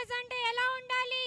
Bikers అంటే ఎలా ఉండాలి?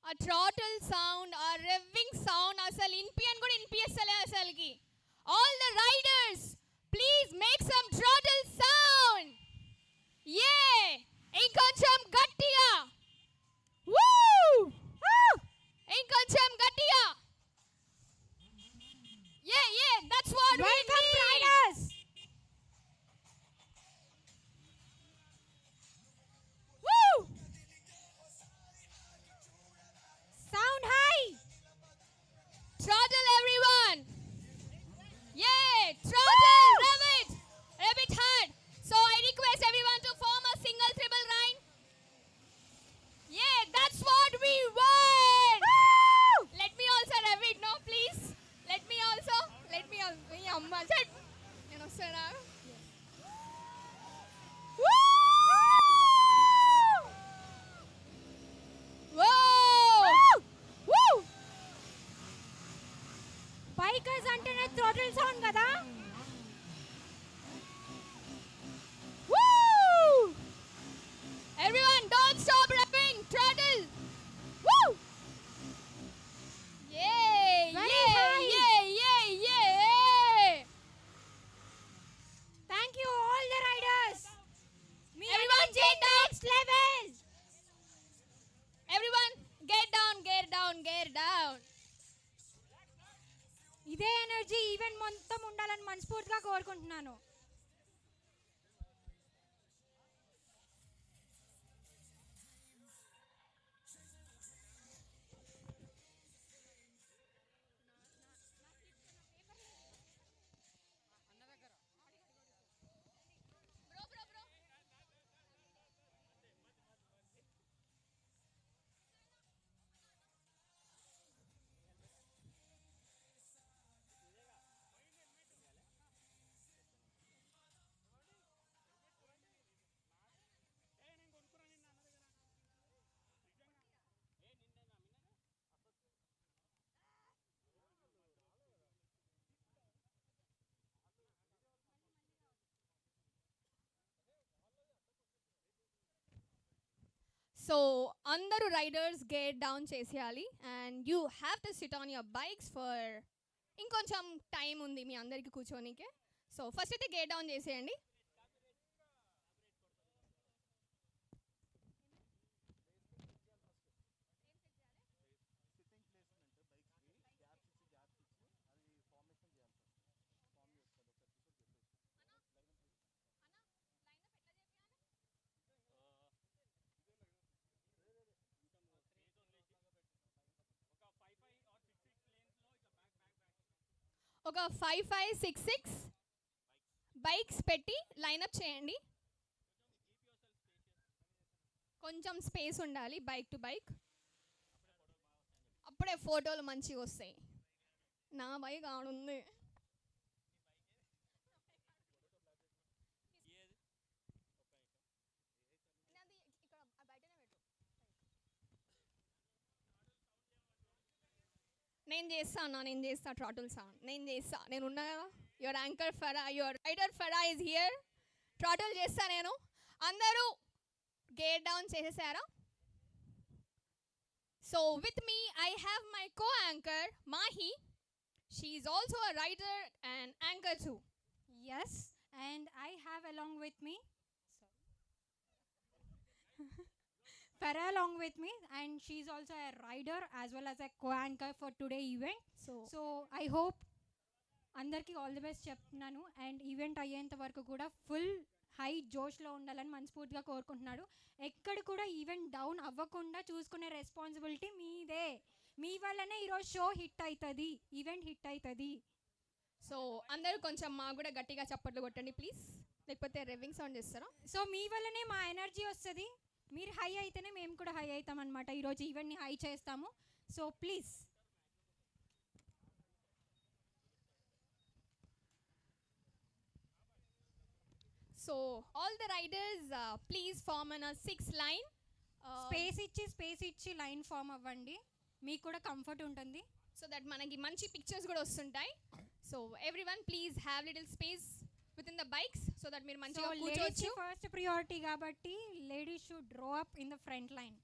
ఆ థ్రాటిల్ సౌండ్, ఆ రెవ్వింగ్ సౌండ్ అసలు ఇన్పియన్ కూడా ఇన్పిస్తలే అసలుకి. All the riders please make some throttle sound. ఏ ఇంకొంచెం గట్టిగా. వూ ఇంకొంచెం గట్టిగా. ఏ that's what we need. Riders sound high. Throttle everyone. Yeah, throttle, rev it. Rev it hard. So I request everyone to form a single triple line. Yeah, that's what we want. Let me also rev it, no, please. Let me also. Amma said. You know, sir. Bikers అంటేనే throttle sound కదా. Everyone, don't stop revving. Throttle. Woo! Yay! Very Yay! high. Yay! Yay! Yay! Thank you all the riders. Me Everyone, energy get down. next level. Everyone, get down, get down, get down. ఇదే energy event మొత్తం ఉండాలని మనస్ఫూర్తిగా కోరుకుంటున్నాను. So, andaru riders get down చేసేయాలి and you have to sit on your bikes for ఇంకొంచెం time ఉంది మీ అందరికి కూర్చోనికే. So first అయితే గేట్ డౌన్ చేసేయండి. ఒక 5-5-6-6 బైక్స్ పెట్టి లైనప్ చేయండి. కొంచెం స్పేస్ ఉండాలి బైక్ టు బైక్, అప్పుడే ఫోటోలు మంచిగా వస్తాయి. నా బైక్ ఆడుంది. నేను చేస్తా థ్రాటిల్ సౌండ్ నేను ఉన్నా కదా. Your anchor Farah, your rider Farah is here. Throttle చేస్తా నేను. అందరూ గేట్ డౌన్ చేసేసారా? So with me I have my co anchor Mahi. She is also a writer and anchor too. Yes, and I have along with me Farah along with me, and she's also a rider as well as a co-anchor for today event. So I hope అందరికీ all the best చెప్తున్నాను. And event అయ్యేంత వరకు కూడా full high జోష్లో ఉండాలని మనస్ఫూర్తిగా కోరుకుంటున్నాడు. ఎక్కడ కూడా ఈవెంట్ డౌన్ అవ్వకుండా చూసుకునే రెస్పాన్సిబిలిటీ మీదే. మీ వల్లనే ఈరోజు షో హిట్ అవుతుంది, ఈవెంట్ హిట్ అవుతుంది. సో అందరూ కొంచెం మా కూడా గట్టిగా చప్పట్లు కొట్టండి ప్లీజ్, లేకపోతే రెవింగ్ సౌండ్ చేస్తారా. సో మీ వల్లనే మా ఎనర్జీ వస్తుంది. మీరు హై అయితేనే మేము కూడా హై అవుతాం అనమాట. ఈరోజు ఈవెంట్ని హై చేస్తాము. So please. So all the riders please form an 6 line. Space ఇచ్చి లైన్ ఫామ్ అవ్వండి, మీకు కూడా కంఫర్ట్ ఉంటుంది. సో దట్ మనకి మంచి పిక్చర్స్ కూడా వస్తుంటాయి. So everyone please have little space with in the bikes so that మీరు మంచిగా కూర్చోవచ్చు. ఫస్ట్ ప్రియారిటీ కాబట్టి ladies should draw up in the front line.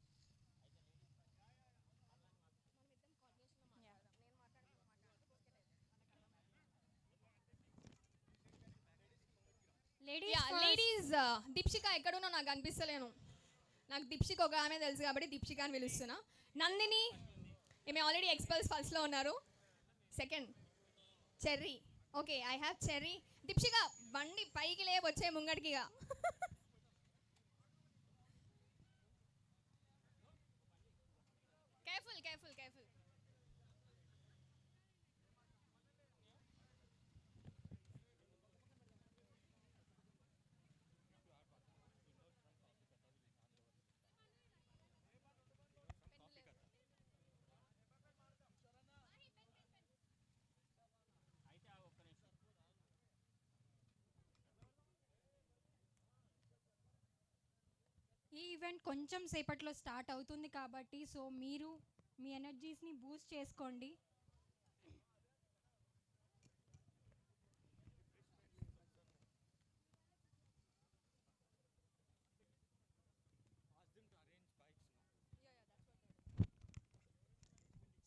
Ladies Deepshika ఎక్కడున్నా నాకు అనిపిస్తలేను. నాకు దీప్షిక ఒక ఆమె తెలుసు కాబట్టి దీప్షిక అని పిలుస్తున్నా. నందిని ఈమె ఆల్రెడీ ఎక్స్పల్స్ ఫస్ట్లో ఉన్నారు. Second Cherry. Okay, I have Cherry. Deepshikha బండి పైకి వచ్చే ముంగడికిగా. Careful careful careful. ఈ ఈవెంట్ కొంచెం సేపట్లో స్టార్ట్ అవుతుంది కాబట్టి సో మీరు మీ ఎనర్జీస్ని బూస్ట్ చేసుకోండి.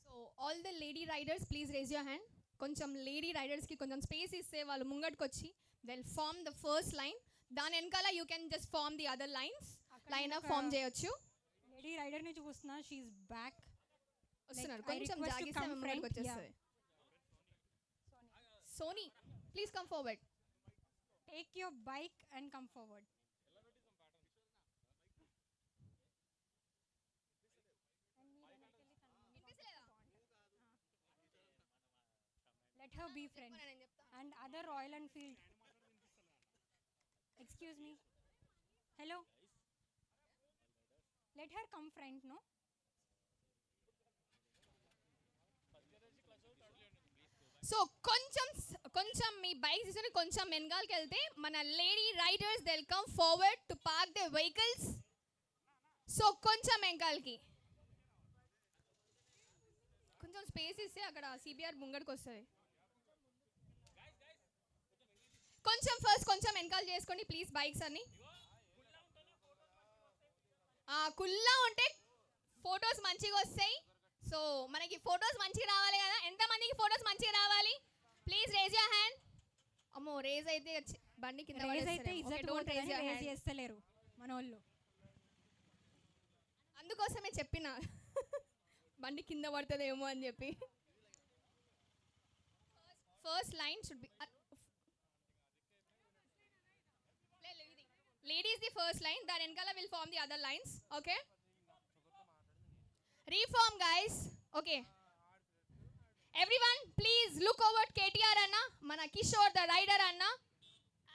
So all the lady riders please raise your hand. కొంచెం లేడీ రైడర్స్కి కొంచెం స్పేస్ ఇస్తే వాళ్ళు ముంగటికి వచ్చి they'll form the first line. దాని వెనకాల you can just form the other lines. Line up form చేయొచ్చు. లేడీ రైడర్ని చూస్తున్నా, షీఈస్ బ్యాక్. వస్తున్నారు, కొంచెం జాగిస్తే ముంగటికి వచ్చేస్తుంది. Soni please come forward. Take your bike and come forward. Let her be friend. And other Royal Enfield. Excuse me. Hello. Let her come front, no? So కొంచెం మీ bikes తీసుకొని కొంచెం వెనకాలకి వెళ్తే మన lady riders they will come forward to park the vehicles. So కొంచెం వెనకాలకి కొంచెం space ఇస్తే అక్కడ CBR ముంగడికి వస్తుంది. కొంచెం వెనకాల చేసుకోండి ప్లీజ్ బైక్స్ అన్ని. కుల్లా ఉంటే ఫొటోస్ మంచిగా వస్తాయి. సో మనకి ఫొటోస్ మంచిగా రావాలి కదా. ఎంతమందికి ఫొటోస్ మంచిగా రావాలి? Please raise your hand. అమ్మో రేజ్ అయితే బండి కింద రేజ్ చేస్తలేరు మన వాళ్ళు. అందుకోసమే చెప్పిన బండి కింద పడుతుందేమో అని చెప్పి. First line should be ladies the first line, then enkala will form the other lines. Okay, reform guys. Okay, everyone please look over KTR anna, mana Kishore the rider anna.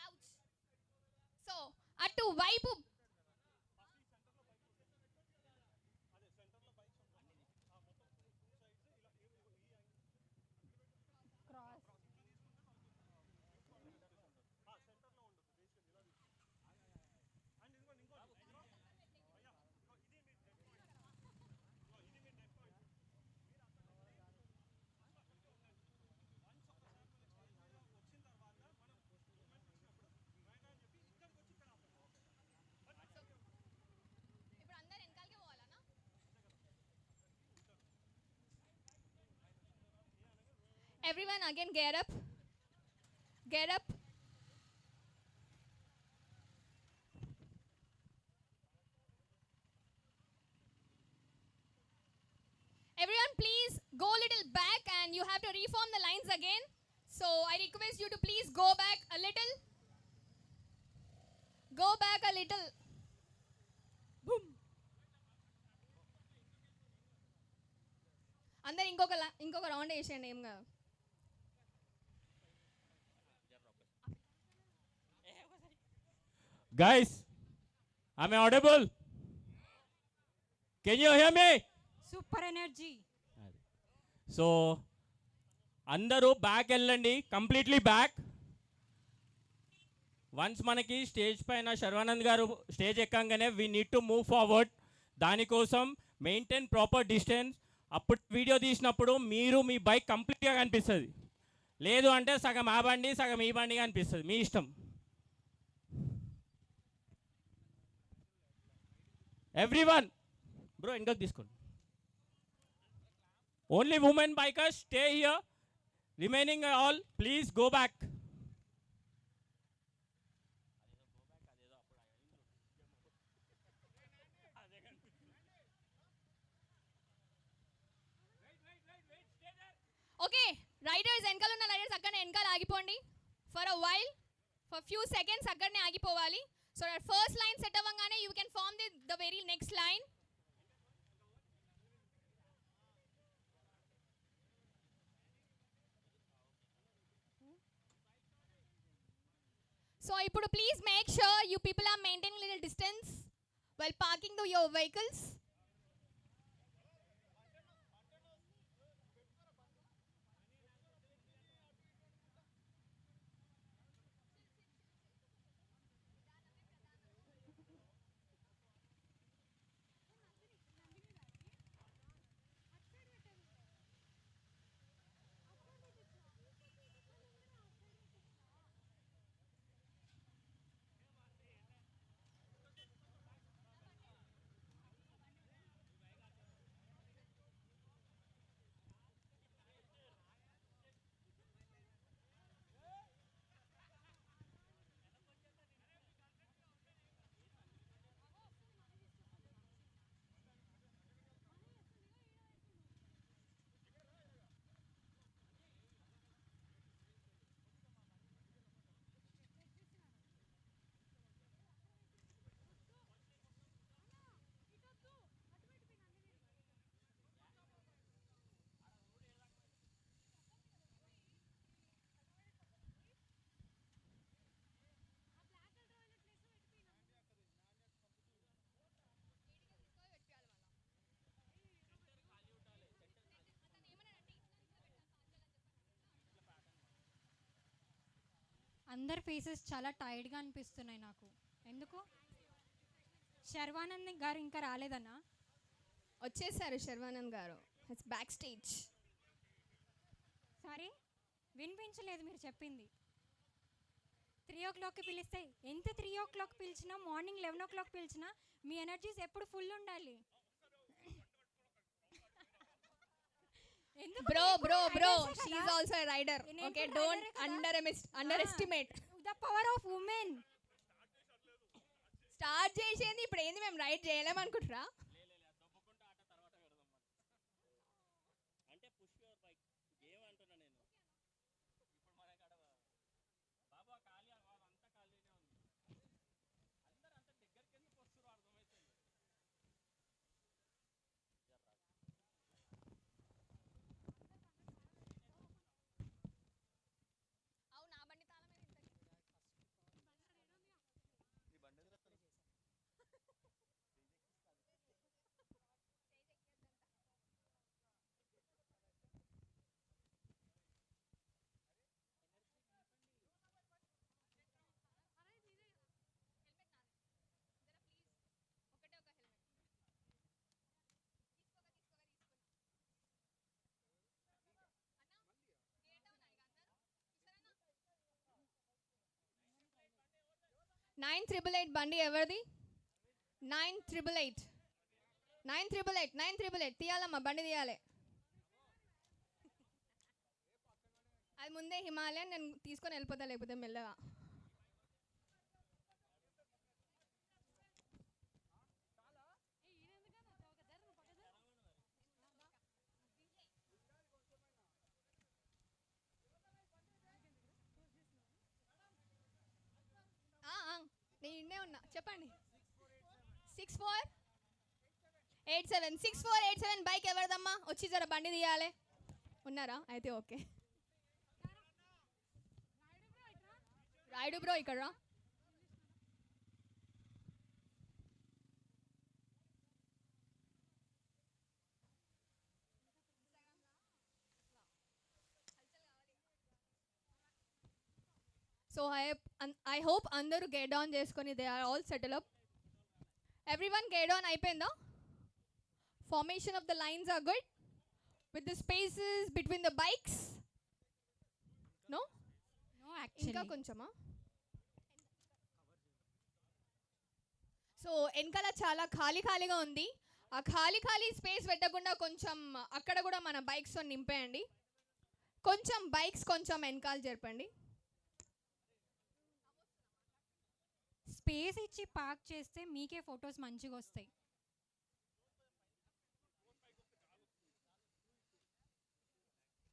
Ouch. So atu vaipu everyone again get up. Get up. Everyone please go a little back and you have to reform the lines again. So I request you to please go back a little. Go back a little. Boom. అందరు ఇంకొక round వేసేయండి ఏం కాదు. Guys, am I audible? Can you hear me? Super energy. So అందరూ back వెళ్ళండి, completely back. Once మనకి stage పైన శర్వానంద్ గారు స్టేజ్ ఎక్కంగానే we need to move forward. దానికోసం మెయింటైన్ ప్రాపర్ డిస్టెన్స్. అప్పుడు వీడియో తీసినప్పుడు మీరు మీ బైక్ కంప్లీట్గా కనిపిస్తుంది, లేదు అంటే సగం ఆ బండి సగం ఈ బండి కనిపిస్తుంది, మీ ఇష్టం. ఎవ్రీవన్ బ్రో వెనకకి తీసుకోండి. Only women bikers stay here, remaining all please go back. Okay riders వెనకాల ఉన్న రైడర్స్ అక్కడనే వెనకాల ఆగిపోండి. For a while, for few seconds అక్కడనే ఆగిపోవాలి. So that first line set అవ్వగానే you can form the very next line. So ఇప్పుడు please make sure you people are maintaining little distance while parking the your vehicles. అందరి faces చాలా టైర్డ్గా అనిపిస్తున్నాయి నాకు. ఎందుకు? శర్వానంద్ గారు ఇంకా రాలేదన్నా? వచ్చేసారు శర్వానంద్ గారు, ఇట్స్ బ్యాక్ స్టేజ్. సారీ వినిపించలేదు మీరు చెప్పింది. 3 o'clockకి పిలిస్తే ఎంత 3 o'clock పిలిచినా, మార్నింగ్ 11 o'clock పిలిచినా మీ ఎనర్జీస్ ఎప్పుడు ఫుల్ ఉండాలి. Bro, she is also a rider. Okay, don't underestimate the power of women. Start చేసేది ఇప్పుడు ఏంది, మేము రైడ్ చేయలేమనుకుంటురా? నైన్ 888 బండి ఎవరిది? 988 తీయాలమ్మా, బండి తీయాలి. అది ముందే హిమాలయన్ నేను తీసుకొని వెళ్ళిపోతా లేకపోతే మెల్లగా. నేను ఇండే ఉన్నా, చెప్పండి. 6487 బైక్ ఎవరిదమ్మా? వచ్చి జర బండి తీయాలి. ఉన్నారా? అయితే ఓకే. రాయుడు బ్రో ఇక్కడ రా. సో ఐ హోప్ అందరూ గెట్ ఆన్ చేసుకొని they are all settle up. Everyone get on అయిపోయిందా? Formation of the lines are good with the spaces between the bikes. No ఇంకా కొంచెమా? సో వెనకాల చాలా ఖాళీగా ఉంది. ఆ ఖాళీ స్పేస్ పెట్టకుండా కొంచెం అక్కడ కూడా మన బైక్స్ నింపేయండి. కొంచెం బైక్స్ కొంచెం వెనకాల జరపండి. స్పేస్ ఇచ్చి పార్క్ చేస్తే మీకే ఫొటోస్ మంచిగా వస్తాయి.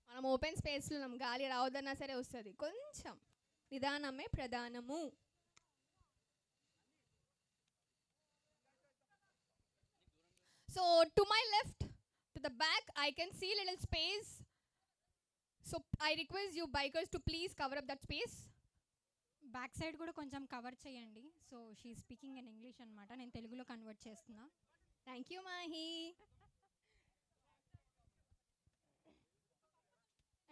మనం ఓపెన్ స్పేస్లో ఉన్నాం, గాలి రావద్దన్నా సరే వస్తుంది. కొంచెం నిదానమే ప్రధానము. So to my left, to the back, I can see little space. So I request you bikers to please cover up that space. Back side కూడా కొంచెం కవర్ చేయండి. So she speaking in English అనమాట, నేను తెలుగులో convert చేస్తున్నా. Thank you Mahi.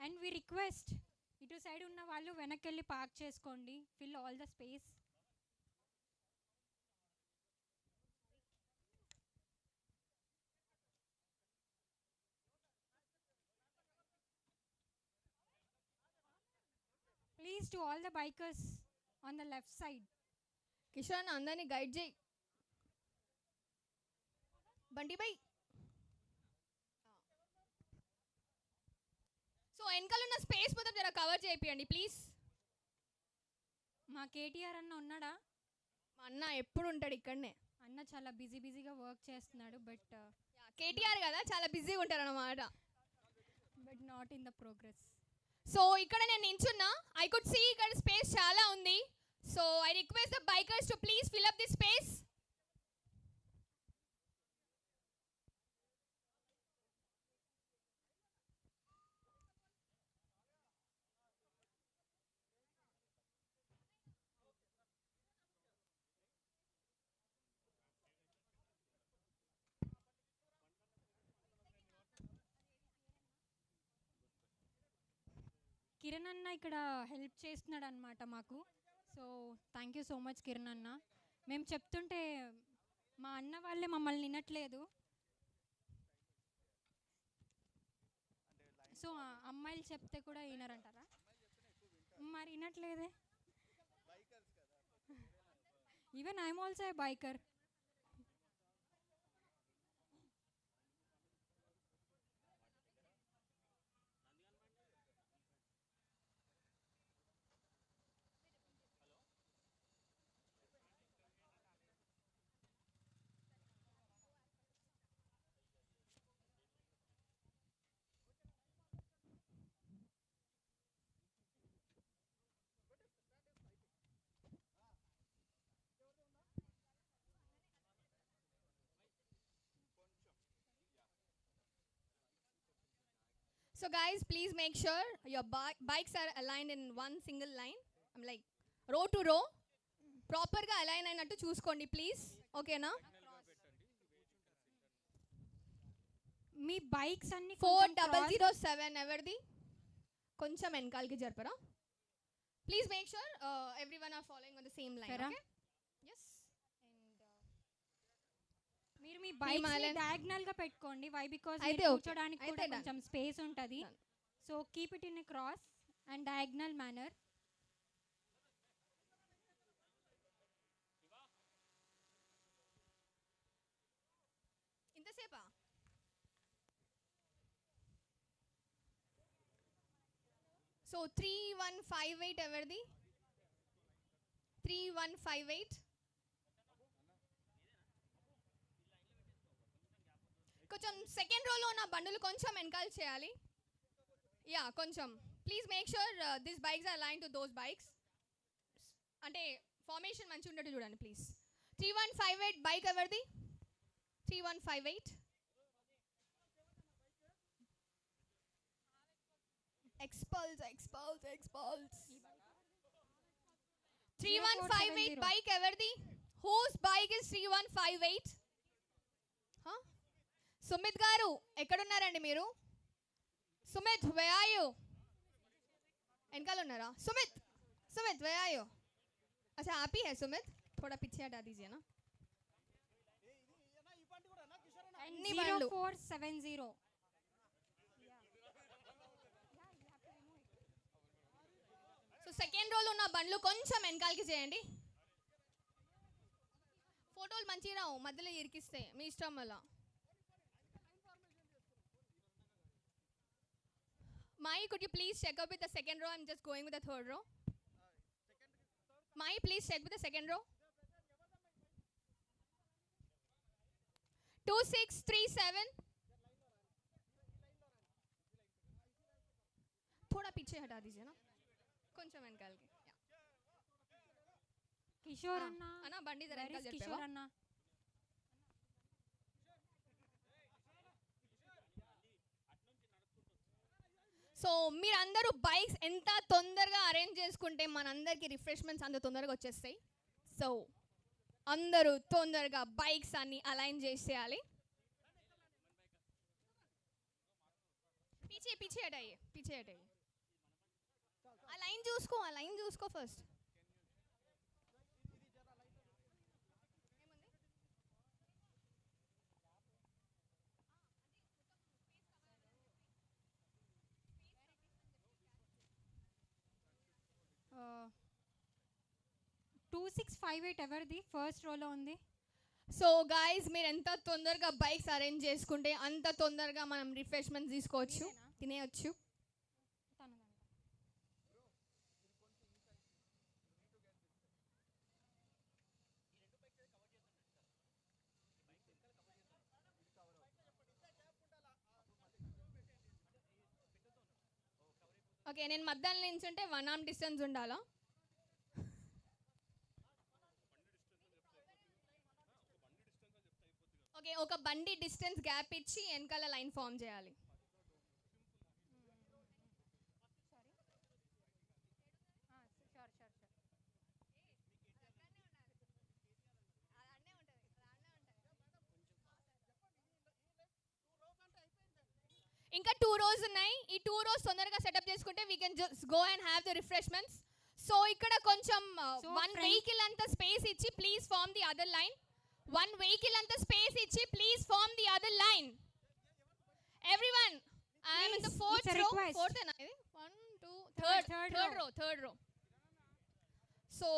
And we request ఇటు side ఉన్న వాళ్ళు వెనక్కి వెళ్ళి పార్క్ చేసుకోండి. Fill all the space. Please to all the bikers on the left side. Kishore అందరినీ గైడ్ చేయి. బండి బై. సో వెనకాల ఉన్న స్పేస్ మొత్తం జర కవర్ చేయండి ప్లీజ్. మా కేటీఆర్ అన్న ఉన్నాడా? మా అన్న ఎప్పుడు ఉంటాడు ఇక్కడనే. అన్న చాలా బిజీగా వర్క్ చేస్తున్నాడు. బట్ కేటీఆర్ కదా, చాలా బిజీగా ఉంటారు అన్నమాట. But not in the progress. So ఇక్కడ నేను నించున్నా, ఐ కుడ్ సీ ఇక్కడ స్పేస్ చాలా ఉంది. So I request the bikers to please fill up the space. Kiran అన్న ఇక్కడ హెల్ప్ చేస్తున్నాడు అనమాట మాకు. So thank you so much Kiran అన్న. మేము చెప్తుంటే మా అన్న వాళ్ళే మమ్మల్ని వినట్లేదు. సో అమ్మాయిలు చెప్తే కూడా వినరంటారా? మరి వినట్లేదే. Even I'm also a biker. So guys, please make sure your bikes are aligned in one single line. I'm like row to row. Proper ga align అయినట్టు చూసుకోండి ప్లీజ్. ఓకేనా? మీ బైక్స్ అన్ని 4007 ఎవరిది? కొంచెం వెనకాలకి జరపరా? Please make sure everyone are following on the same line. Okay? yes. మీరు మీ bike diagonal గా పెట్టుకోండి. వై బికాజ్ కూర్చోడానికి కూడా కొంచెం స్పేస్ ఉంటది. So keep it in a cross and diagonal manner. So 3158 ఎవరిది? 3158. కొంచెం సెకండ్ రోలో ఉన్న బండులు కొంచెం వెనకాల చేయాలి. యా కొంచెం please make sure this bikes are align to those bikes. అంటే ఫార్మేషన్ మంచిగా ఉండేట్టు చూడండి ప్లీజ్. 3158 బైక్ ఎవరిది? 3158. Expulse. 3158 bike everdi. Whose bike is 3158? Huh? Sumit garu ekkadunnarandi meeru? Sumit, where are you? Enkal unnara? Sumit, where are you? Acha happy hai Sumit? Thoda piche hata dijiye na. And 0470. So second రోలో ఉన్న బండ్లు కొంచెం వెనకాలకి చేయండి. ఫోటోలు మంచిగా రావు మధ్యలో ఇరికిస్తే మీ ఇష్టం వల్ల. Mai, could you please check up with the second row? I'm just going with the third row. Mai, please check with the second row. 2637. थोड़ा पीछे हटा दीजिए ना, కొంచెం వెనకాలకి. కిషోర్ అన్న అన్న బండి జర వెనకాల కిషోర్ జరిపావా? అన్న సో మీరందరూ బైక్స్ ఎంత తొందరగా అరేంజ్ చేసుకుంటే మనందరికీ రిఫ్రెష్మెంట్స్ అంత తొందరగా వచ్చేస్తాయి. సో అందరూ తొందరగా బైక్స్ అన్ని అలైన్ చేసేయాలి. పీछे हटाइए. ఆ లైన్ చూసుకో ఫస్ట్. uh, 2658 ఎవరిది? ఫస్ట్ రోలో ఉంది. సో గైస్ మీరు ఎంత తొందరగా బైక్స్ అరేంజ్ చేసుకుంటే అంత తొందరగా మనం రిఫ్రెష్మెంట్స్ తీసుకోవచ్చు, తినేయచ్చు. ఓకే నేను మధ్యాహ్నం నుంచి ఉంటే 1 arm డిస్టెన్స్ ఉండాలా? ఓకే ఒక బండి డిస్టెన్స్ గ్యాప్ ఇచ్చి వెనకాల లైన్ ఫామ్ చేయాలి. ఇంకా 2 rows ఉన్నాయి. ఈ 2 rows తొందరగా సెటప్ చేసుకుంటే we can just go and have the refreshments. So ఇక్కడ కొంచెం వన్ వెహికల్ అంత స్పేస్ ఇచ్చి please form the other line. One vehicle అంత స్పేస్ ఇచ్చి please form the other line. Everyone I am in the fourth row. Fourth ఏనా ఇది? 1 2 third row. So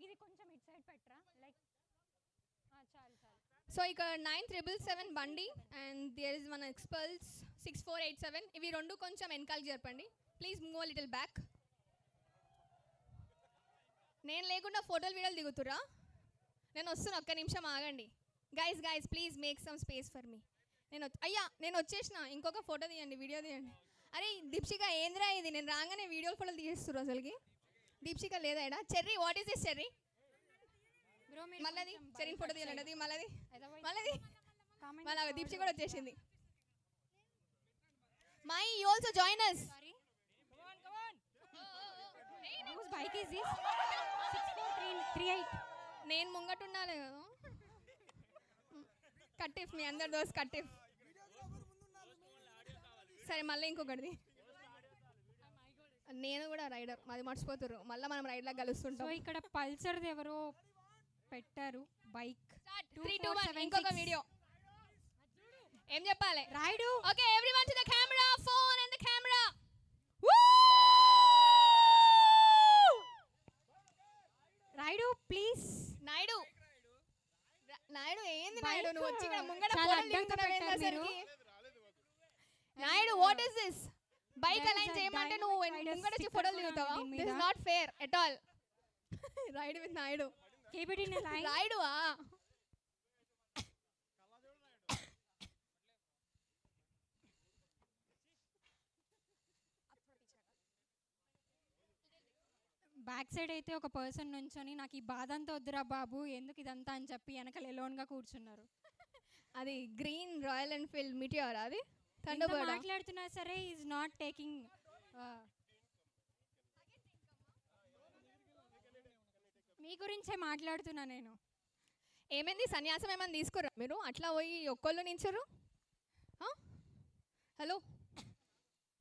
ఇది కొంచెం ఇట్ సైడ్ పెట్టరా, లైక్ చాలు. సో ఇక్కడ 9777 బండి and there is one XPulse 6487. ఇవి రెండు కొంచెం వెనకాలకి జరపండి ప్లీజ్. Move little back. నేను లేకుండా ఫోటోలు వీడియోలు దిగుతురా? నేను వస్తున్నా, ఒక్క నిమిషం ఆగండి. Guys please make some space for me. నేను వచ్చేసిన, ఇంకొక ఫోటో తీయండి, వీడియో తీయండి. అరే దీప్షిక ఏంద్రా ఇది? నేను రాగానే వీడియో ఫోటోలు తీసేస్తున్నారు అసలుకి. దీప్షిక లేదా ఎడా? Cherry, what is this cherry? మళ్ళీ చెర్రీ ఫోటో తీయాలండి. అది మళ్ళీ దీప్షిక కూడా వచ్చేసింది. My you also join us. Whose bike is this? 6438. నేను ముంగట ఉండాలి కదా. కట్టిఫ్ మీ అందరి దోస్ కట్టిఫ్. సరే మళ్ళీ ఇంకొకటిది. నేను కూడా రైడర్, మాది మర్చిపోతారు. మళ్ళీ మనం రైడ్లా కలుస్తుంటాం. సో ఇక్కడ పల్సర్ది ఎవరో పెట్టారు బైక్. 3 2 1 ఇంకొక వీడియో. ఏం చెప్పాలి? Ride. Okay everyone to the camera, phone and the camera. Ride please. Naidu ఏంది? నాయుడు నువ్వు వచ్చి ఇక్కడ ముంగడ చాలా ఫోటోలు అడ్డంగా దిగుతున్నావు ఏంది పెట్టారు అసలుకి? Naidu what is this? Bike There is align a చేయమంటే Dynamite నువ్వు Rider ముంగడ వచ్చి sticker ఫోటోలు కూడా దిగుతావా? ఉంది దిస్ దీని ఇస్ మీద. Not fair at all. Ride with Naidu. Keep it in a line. రాయుడువా? బ్యాక్ సైడ్ అయితే ఒక పర్సన్ నుంచొని నాకు ఈ బాధ అంతా వద్దురా బాబు ఎందుకు ఇదంతా అని చెప్పి వెనకాల ఎలోన్గా కూర్చున్నారు. అది గ్రీన్ రాయల్ ఎన్ఫీల్డ్ మీటియర్ అది ఎంత థండర్బర్డ్. మాట్లాడుతున్నా సరే ఈజ్ నాట్ టేకింగ్. మీ గురించే మాట్లాడుతున్నా నేను. ఏమైంది సన్యాసం ఏమైనా తీసుకురా మీరు? అట్లా పోయి ఒక్కళ్ళు నించరు. హలో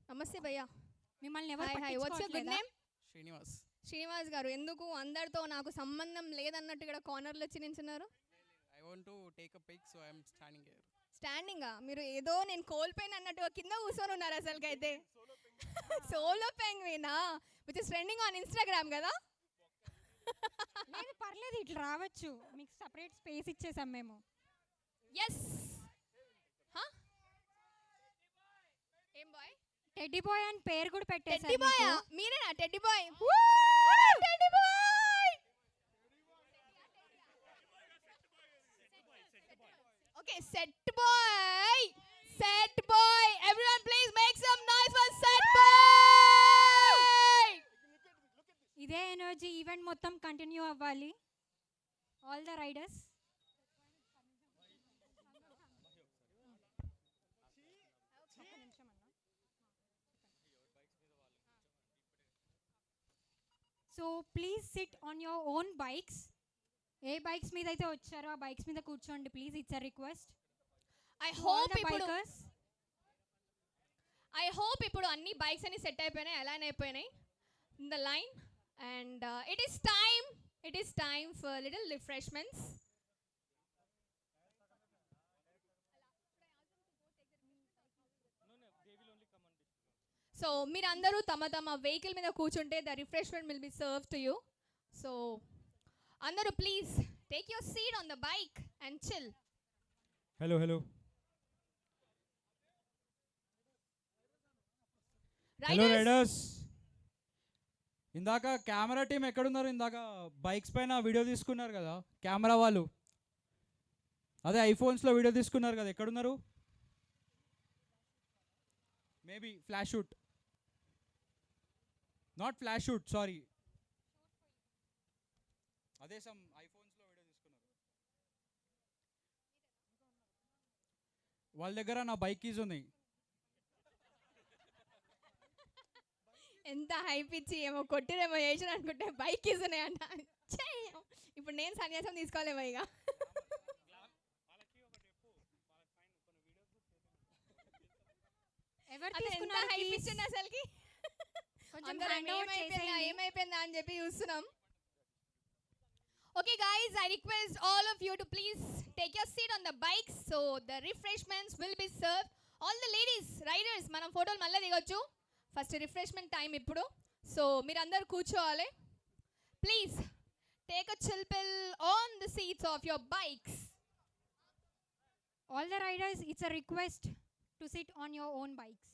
నమస్తే భయ్యా. మిమ్మల్ని ఎవరు hi hi what's your good పట్టించుకోవట్లేదా? నేమ్? శ్రీనివాస్. శ్రీనివాస్ గారు ఎందుకు అందరితో నాకు సంబంధం లేదన్నట్టు ఇక్కడ కార్నర్లో వచ్చి నించున్నారు? I want to take a pic, so I am standing here. స్టాండింగా? మీరు ఏదో నేను కోల్పోయిన అన్నట్టుగా కింద కూర్చొని ఉన్నారు అసలుకైతే. సోలో పెంగ్వినా which is trending on Instagram కదా? లేదు పర్లేదు ఇట్లా రావచ్చు, మీకు సపరేట్ స్పేస్ ఇచ్చేసాం మేము. ఎస్. ఏం బాయ్? టెడ్డీ బాయ్ అని పేరు కూడా టెడ్డీ పెట్టేశారు బాయ్ మీకు. మీరేనా teddy boy? Teddy boy. Okay set boy. Set boy. Everyone please make some noise for set boy. ఇదే ఎనర్జీ ఈవెంట్ మొత్తం కంటిన్యూ అవ్వాలి. All the riders. So please sit on your own bikes. ఏ bikes మీద అయితే వచ్చారో ఆ bikes మీద కూర్చోండి please. It's a request. I hope ఇప్పుడు అన్ని బైక్స్ అన్ని సెట్ అయిపోయినాయి, అలైన్ అయిపోయినాయి in the line. And it is time for little refreshments. So మీరందరూ తమ తమ వెహికల్ మీద కూర్చుంటే the refreshment will be serve to you. So అందరూ please take your seat on the bike and chill. Hello hello hello riders. ఇందాక camera team ఎక్కడున్నారు? ఇందాక bikes పైన వీడియో తీసుకున్నారు కదా కెమెరా వాళ్ళు, అదే ఐఫోన్స్లో వీడియో తీసుకున్నారు కదా, ఎక్కడున్నారు? Maybe flash shoot, not flash shoot, sorry, అదే సమ్ ఐఫోన్స్లో వీడియో తీసుకున్నారు. వాళ్ళ దగ్గర నా బైక్ కీస్ ఉన్నాయి. ఎంత హైప్ ఇచ్చి ఏమో కొట్టిరేమో చేసిన అనుకుంటే బైక్ ఇస్తున్నాయి అంట. ఇప్పుడు నేను సన్యాసం తీసుకోలేమో ఇక. ఎవరు అసలు ఎంత తీసుకున్నారు హైప్ keys? ఇచ్చింది అసలుకి. కొంచెం అందరం hand over ఏమైపోయిందా చేసేయండి. అని చెప్పి చూస్తున్నాం. Okay guys, I request all of you to please take your seat on the bikes so the refreshments will be served. All the ladies, riders, మనం ఫోటోలు మళ్ళీ దిగొచ్చు. ఫస్ట్ రిఫ్రెష్మెంట్ టైం ఇప్పుడు. సో మీరందరూ కూర్చోవాలి. ప్లీజ్ టేక్ అ చిల్ పిల్ on the seats of your bikes. All the riders, it's a request to sit on your own bikes.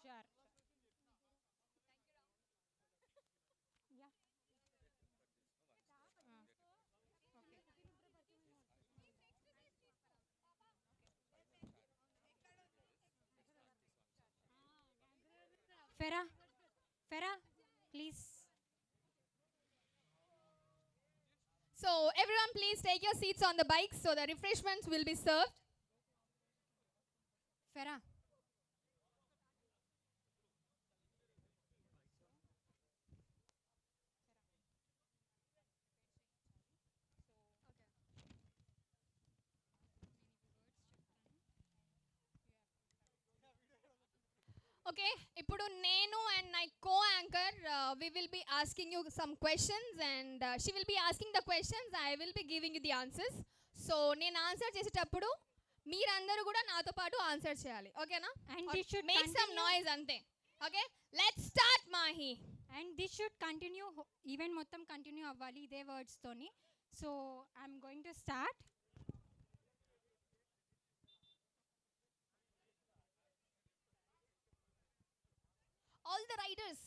Sure. Yeah. Okay. Farah, please. So everyone please take your seats on the bikes so the refreshments will be served. Farah. Okay, ఇప్పుడు నేను and my co-anchor we will be asking you some questions and she will be asking the questions, I will be giving you the answers. So నేను answer చేసేటప్పుడు మీరందరూ కూడా నాతో పాటు answer చేయాలి, ఓకేనా? And it should make some continue. noise అంతే. Okay, let's start Mahi. And this should continue, event మొత్తం కంటిన్యూ అవ్వాలి ఇదే వర్డ్స్తోని. So I'm going to start. All the riders,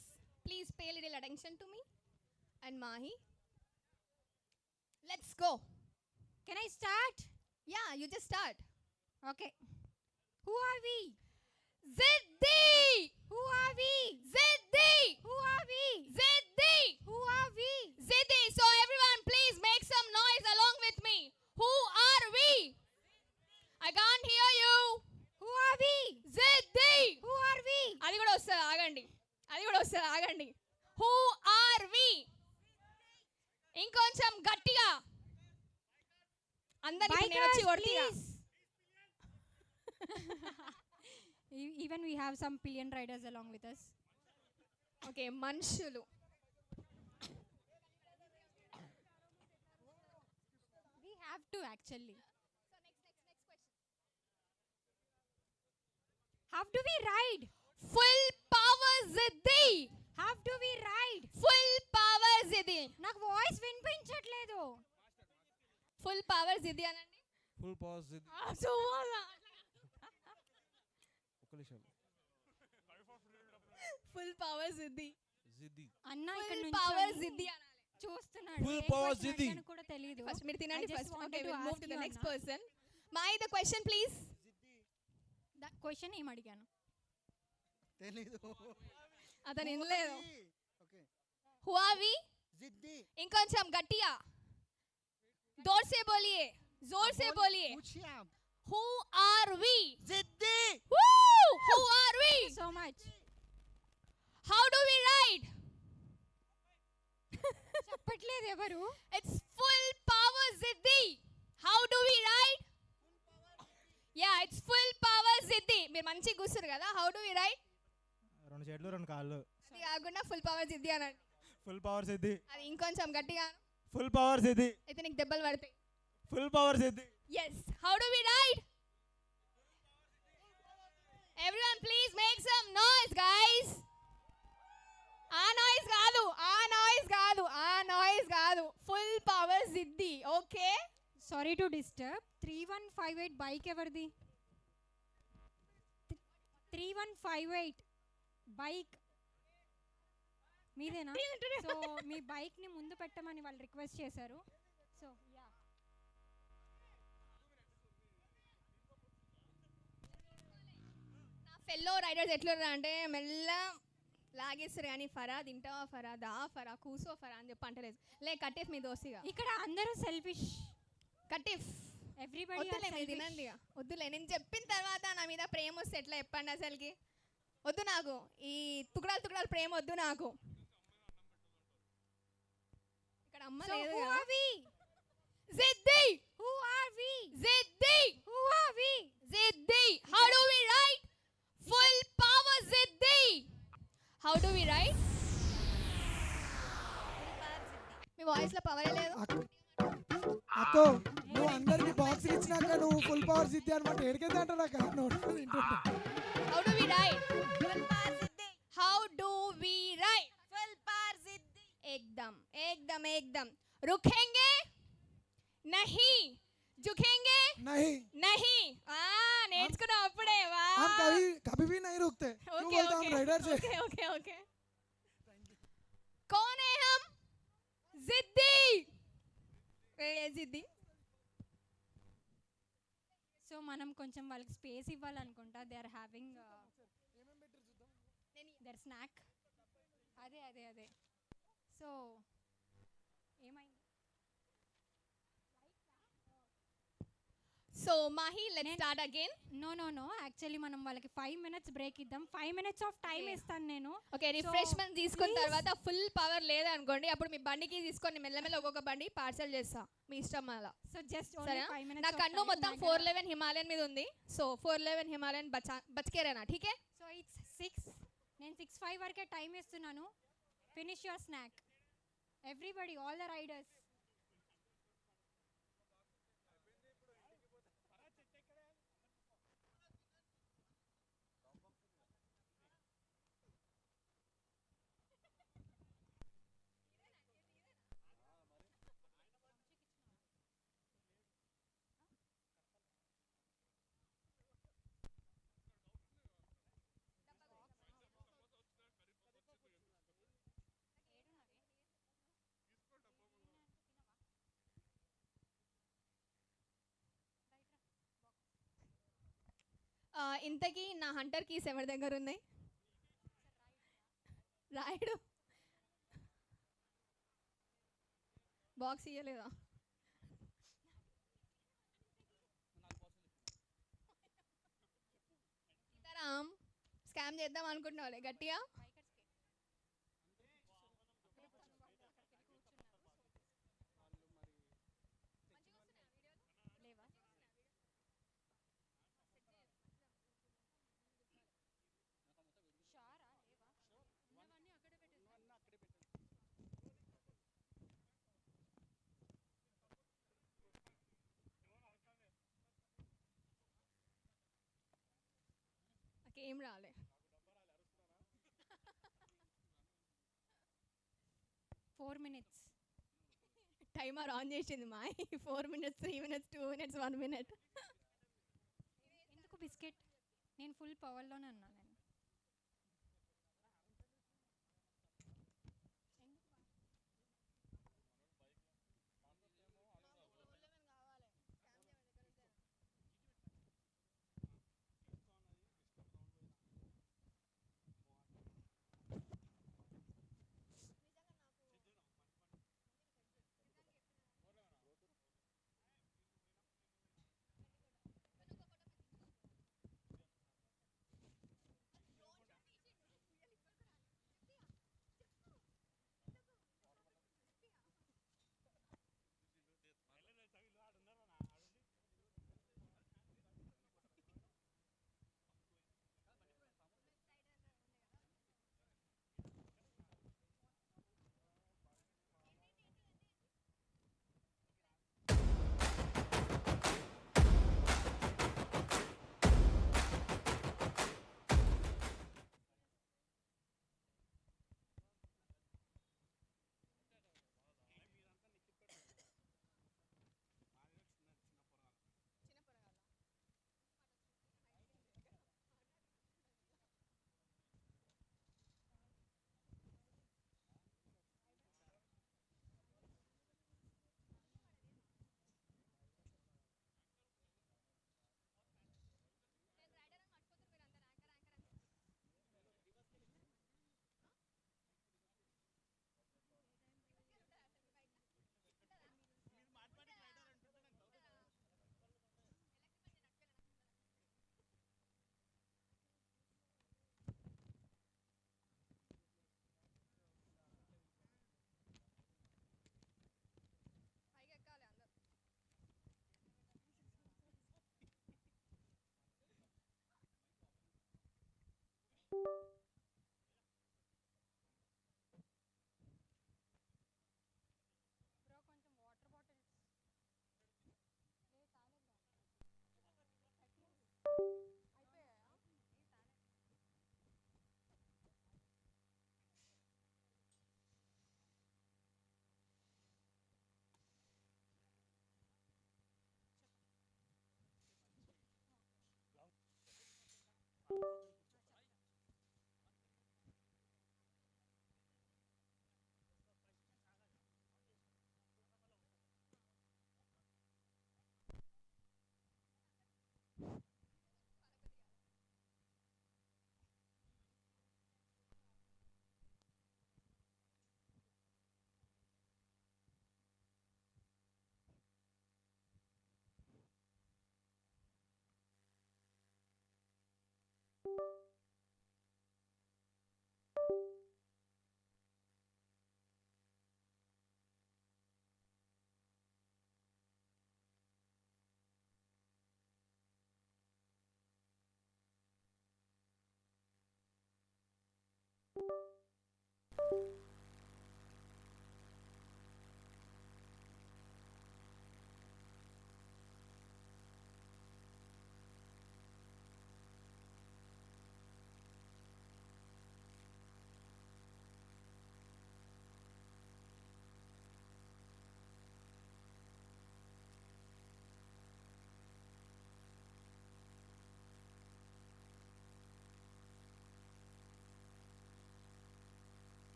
please pay a little attention to me. And Mahi. Let's go. Can I start? Yeah, you just start. Okay. Who are we? Ziddi! Who are we? Ziddi! Who are we? Ziddi! Who are we? Ziddi! So everyone please make some noise along with me. Who are we? I can't hear you. Who are we? Ziddi! Who are we? అది కూడా వస్తుంది ఆగండి. Who are we? ఇంకొంచెం గట్టిగా అందరికీ నేను వచ్చి కొడతీగా. Even we have some pillion riders along with us. Okay, మనుషులు. We have to actually. How do we ride? Full power జిద్ది. How do we ride? Full power జిద్ది. నాకు వాయిస్ వినిపించట్లేదు. ఫుల్ పవర్ జిద్ది అనండి. ఫుల్ పవర్ జిద్ది. Full power జిద్ది. అన్న ఇక్కడ ఫుల్ నుంచి పవర్ జిద్ది అనాలి. చూస్తున్నాడు. Full ఏం power question జిద్ది. అడిగానో కూడా తెలియదు. ఫస్ట్ మీరు తినండి I just first. wanted okay, to we'll move ask to the you, next Anna. person. Mai, the question please. Question ఏం అడిగాను? తెలీదు. అతను వినలేదు. ఓకే. Who are we? జిద్ది. ఇంకొంచెం గట్టిగా जोर से बोलिए. పూछియాం. Who are we? జిద్ది. Woo! Who are we? So much. How do we ride? చెప్పట్లేదు ఎవరు. It's full power Ziddi. How do we ride? Yeah, it's full power Ziddi. మీరు మంచిగా కూర్చురు కదా. How do we ride? రెండు చేతులు రెండు కాళ్ళు. అది కాకుండా ఫుల్ పవర్ జిద్ది అనండి. ఫుల్ పవర్ సిద్ధి. అది ఇంకొంచెం గట్టిగా ఫుల్ పవర్ సిద్ధి. అయితే నీకు దెబ్బలు పడతాయి. Full power Siddhi. Yes. How do we ride? Everyone please make some noise guys. ఆ నాయిస్ కాదు. ఫుల్ పవర్ జిద్ది. Okay. Sorry to disturb. 3158 bike ఎవరిది? 3158 బైక్ మీదేనా? సో మీ బైక్ ని ముందు పెట్టమని వాళ్ళు రిక్వెస్ట్ చేశారు. So yeah. నా ఫెల్లో రైడర్స్ ఎట్లుర్రా అంటే మెల్ల లాగేస్తారు కానీ ఫరా తింటావా ఫరా దా ఫరా కూసో ఫరా అని చెప్పి అంటలేదు. లే కట్టిఫ్ మీ దోసిగా. ఇక్కడ అందరూ సెల్ఫిష్. కట్టిఫ్ ఎవ్రీబడి వద్దులే మీరు తినండి ఇక. వద్దులే నేను చెప్పిన తర్వాత నా మీద ప్రేమ వస్తే ఎట్లా చెప్పండి అసలుకి. వద్దు నాకు ఈ తుకడాలు ప్రేమ వద్దు నాకు. ఇక్కడ అమ్మ లేదు who కదా. are we? జిద్ది. Who are we? జిద్ది. Who are we? జిద్ది. How do we ride? Full power జిద్ది. How do we ride? Me voice లో పవర్ లేదు. అక్కో నువ్వు అందరికి బాక్స్ ఇచ్చినాక నువ్వు ఫుల్ పవర్ జిద్ది అనమాట. ఏడికైతే అంటావు నాకు తింటుంటా. How do we ride? How do we ride? एकदम रुकेंगे नहीं, झुकेंगे नहीं. నేర్చుకున్నా అప్పుడే. हम कभी भी नहीं रुकते. क्यों बोलते हम राइडर से. ओके. कौन है हम? जिद्दी. సో మనం కొంచెం వాళ్ళకి స్పేస్ ఇవ్వాలనుకుంటా. They are having their snack. అదే సో ఏమైంది? So Mahi, let's start again. No actually మనం వాళ్ళకి 5 minutes బ్రేక్ ఇద్దాం. 5 minutes ఆఫ్ టైం ఇస్తాను నేను. ఓకే, రిఫ్రెష్మెంట్ తీసుకున్న తర్వాత ఫుల్ పవర్ లేదనుకోండి, అప్పుడు మీ బండికి తీసుకొని మెల్లమెల్ల ఒక్కొక్క బండి పార్సల్ చేస్తా మీ ఇష్టం అలా. సో జస్ట్ సరే, 5 minutes. నా కన్ను మొత్తం 411 హిమాలయన్ మీద ఉంది. సో 411 హిమాలయన్ బచ్కే రేనా ఠీకే. So it's 6. నేను 6:05 వరకే టైం ఇస్తున్నాను. Finish your snack everybody, all the riders. ఇంతకీ నా హంటర్ కీస్ ఎవరి దగ్గర ఉన్నాయి? రాయుడు బాక్స్ ఇయ్యలేదా? సీతారాం స్కామ్ చేద్దాం అనుకుంటున్నావులే గట్టిగా. నాకేం రాలే. 4 minutes. టైమర్ ఆన్ చేసింది మా 4 minutes, 3 minutes, 2 minutes, 1 minute. ఎందుకు బిస్కెట్? నేను ఫుల్ పవర్లోనే ఉన్నా. నేను